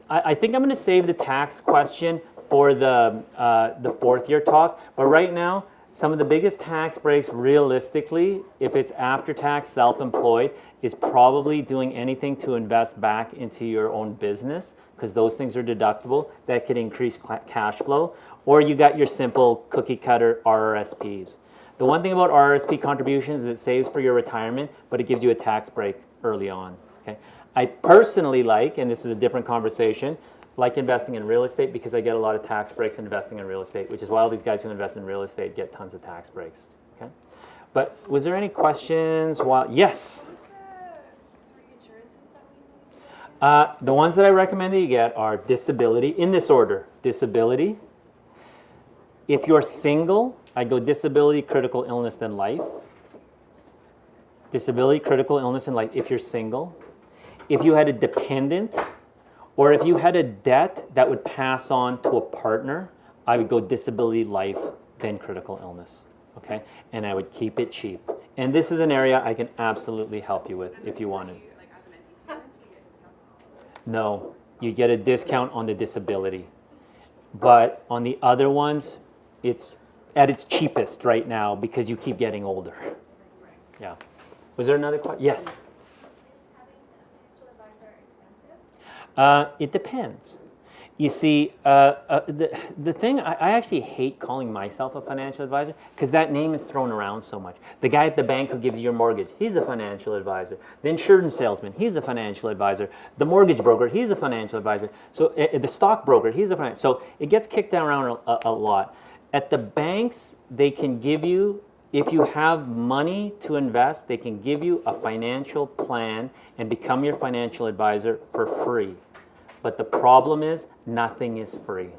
I think I'm going to save the tax question for the fourth year talk. But right now, some of the biggest tax breaks realistically, if it's after tax, self-employed, is probably doing anything to invest back into your own business, because those things are deductible. That could increase cash flow. Or you got your simple cookie cutter RRSPs. The one thing about RRSP contributions is it saves for your retirement, but it gives you a tax break early on. Okay? I personally like, and this is a different conversation, like investing in real estate because I get a lot of tax breaks investing in real estate, which is why all these guys who invest in real estate get tons of tax breaks. Okay? But was there any questions? Yes? The ones that I recommend that you get are disability, in this order. Disability. If you're single, I go disability, critical illness, then life. Disability, critical illness, and life if you're single. If you had a dependent, or if you had a debt that would pass on to a partner, I would go disability, life, then critical illness. Okay? And I would keep it cheap. And this is an area I can absolutely help you with if you wanted. No, you get a discount on the disability. But on the other ones, it's at its cheapest right now because you keep getting older. Yeah. Was there another question? Yes. Is having a financial advisor expensive? It depends. You see, the thing, I actually hate calling myself a financial advisor because that name is thrown around so much. The guy at the bank who gives you your mortgage, he's a financial advisor. The insurance salesman, he's a financial advisor. The mortgage broker, he's a financial advisor. So the stockbroker, he's a financial. So it gets kicked around a lot. At the banks, they can give you, if you have money to invest, they can give you a financial plan and become your financial advisor for free. But the problem is, nothing is free.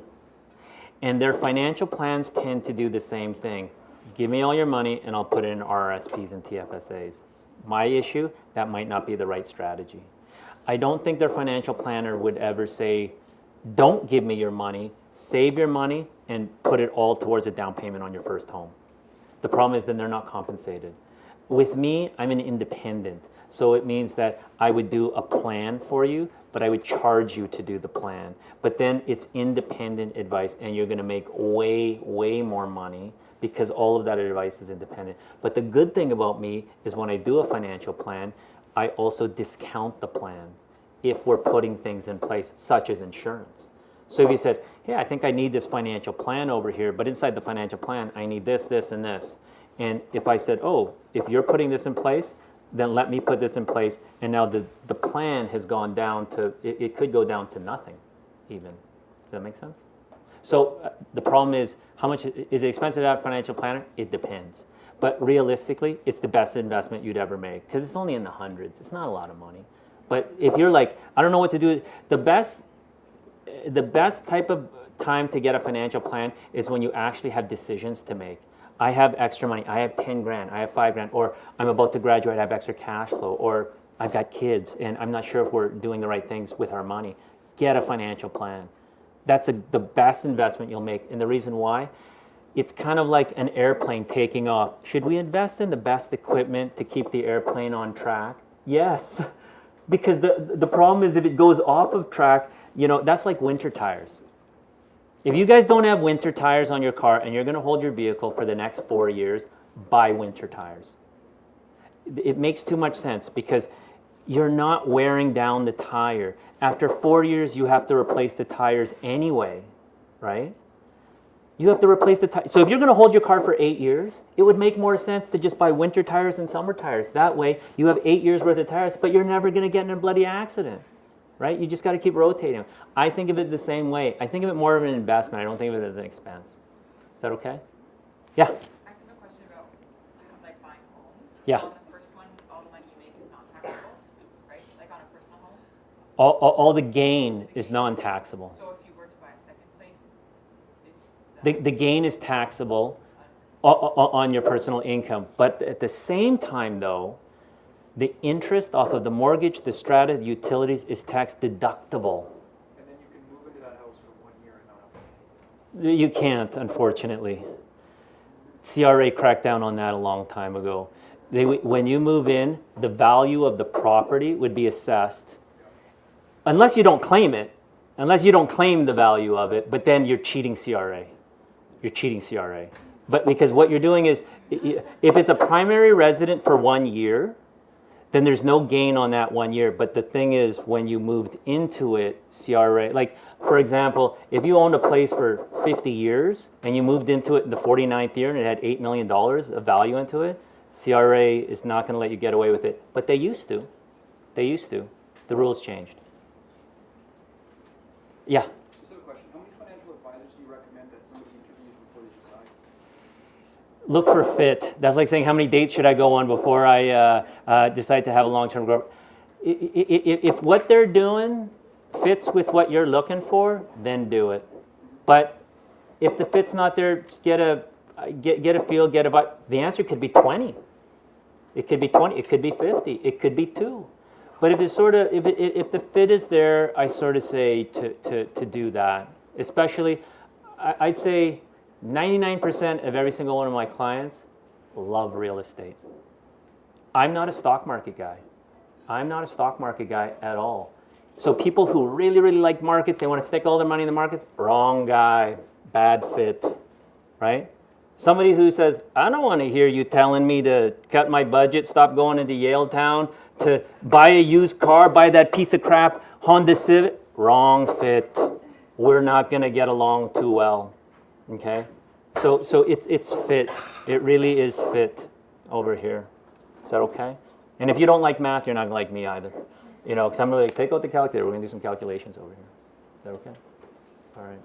And their financial plans tend to do the same thing. Give me all your money and I'll put it in RRSPs and TFSAs. My issue, that might not be the right strategy. I don't think their financial planner would ever say, don't give me your money, save your money, and put it all towards a down payment on your first home. The problem is then they're not compensated. With me, I'm an independent. So it means that I would do a plan for you, but I would charge you to do the plan. But then it's independent advice, and you're going to make way, way more money because all of that advice is independent. But the good thing about me is when I do a financial plan, I also discount the plan if we're putting things in place, such as insurance. So if you said, hey, I think I need this financial plan over here, but inside the financial plan, I need this, this, and this. And if I said, oh, if you're putting this in place, then let me put this in place, and now the plan has gone down to, it could go down to nothing even. Does that make sense? So the problem is, how much, is it expensive to have a financial planner? It depends. But realistically, it's the best investment you'd ever make, because it's only in the hundreds. It's not a lot of money. But if you're like, I don't know what to do, the best type of time to get a financial plan is when you actually have decisions to make. I have extra money, I have 10 grand, I have 5 grand, or I'm about to graduate, I have extra cash flow, or I've got kids and I'm not sure if we're doing the right things with our money. Get a financial plan. That's the best investment you'll make. And the reason why, it's kind of like an airplane taking off. Should we invest in the best equipment to keep the airplane on track? Yes, because the problem is if it goes off of track, you know, that's like winter tires. If you guys don't have winter tires on your car and you're going to hold your vehicle for the next 4 years, buy winter tires. It makes too much sense because you're not wearing down the tire. After 4 years, you have to replace the tires anyway, right? You have to replace the tires. So if you're going to hold your car for 8 years, it would make more sense to just buy winter tires and summer tires. That way, you have 8 years worth of tires, but you're never going to get in a bloody accident. Right? You just got to keep rotating. I think of it the same way. I think of it more of an investment. I don't think of it as an expense. Is that okay? Yeah. I just have a question about like buying homes. Yeah. On the first one, all the money you make is not taxable, right? Like on a personal home. All the gain is non-taxable. So if you were to buy a second place, The gain is taxable on your personal income. But at the same time, though, the interest off of the mortgage, the strata, the utilities is tax deductible. And then you can move into that house for 1 year and not have to pay. You can't, unfortunately. CRA cracked down on that a long time ago. When you move in, the value of the property would be assessed. Unless you don't claim it, unless you don't claim the value of it, but then you're cheating CRA. You're cheating CRA. But because what you're doing is, if it's a primary resident for 1 year, then there's no gain on that 1 year. But the thing is, when you moved into it, CRA, like for example, if you owned a place for 50 years and you moved into it in the 49th year and it had $8 million of value into it, CRA is not going to let you get away with it. But they used to. They used to. The rules changed. Yeah. Just have a question. How many financial advisors do you recommend that somebody interviews before they decide? Look for fit. That's like saying how many dates should I go on before I decide to have a long-term growth. If what they're doing fits with what you're looking for, then do it. But if the fit's not there, just get a feel, the answer could be 20. It could be 20. It could be 50. It could be 2. But if it's sort of if the fit is there, I sort of say to do that. Especially, I'd say 99% of every single one of my clients love real estate. I'm not a stock market guy. I'm not a stock market guy at all. So people who really, really like markets, they want to stick all their money in the markets, wrong guy, bad fit, right? Somebody who says, I don't want to hear you telling me to cut my budget, stop going into Yaletown, to buy a used car, buy that piece of crap Honda Civic, wrong fit. We're not going to get along too well, okay? So it's fit. It really is fit over here. Is that okay? And if you don't like math, you're not going to like me either. You know, because I'm going to take out the calculator. We're going to do some calculations over here. Is that okay? All right.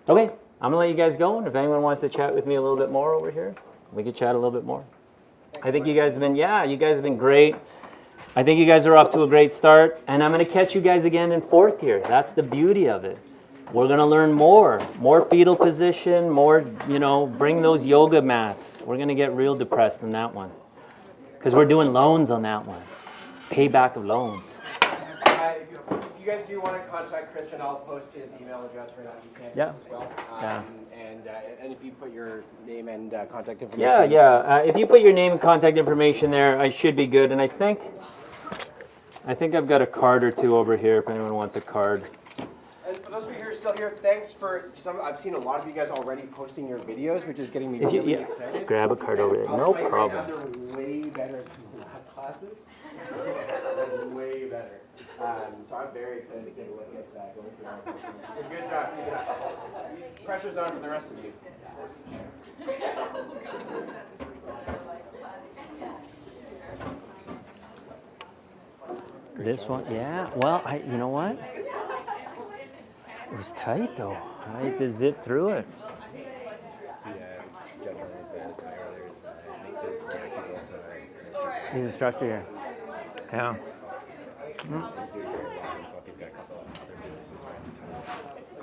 Okay, I'm going to let you guys go. And if anyone wants to chat with me a little bit more over here, we could chat a little bit more. I think you guys have been great. I think you guys are off to a great start. And I'm going to catch you guys again in 4th year. That's the beauty of it. We're going to learn more fetal position, more, bring those yoga mats. We're going to get real depressed in that one. Because we're doing loans on that one. Payback of loans. If you guys do want to contact Christian, I'll post his email address right on eCampus as well. And if you put your name and contact information. If you put your name and contact information there, I should be good. And I think I've got a card or two over here if anyone wants a card. And for those of you who are still here, thanks for I've seen a lot of you guys already posting your videos, which is getting me really excited. Grab a card over there. No problem. They're way better than the last classes. They're way better. So I'm very excited to take a look at going through all the questions. So good job. Keep it up. Pressure's on for the rest of you. This one, yeah. Well, you know what? It was tight though. I had to zip through it. He's a instructor here. Yeah.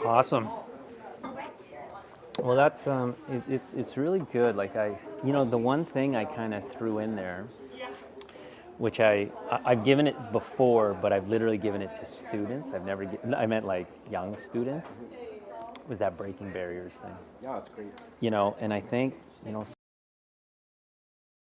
Awesome. Well, that's it's really good. Like the one thing I kind of threw in there, which I've given it before, but I've literally given it to students. I meant like young students. Was that breaking barriers thing? Yeah, it's great. And I think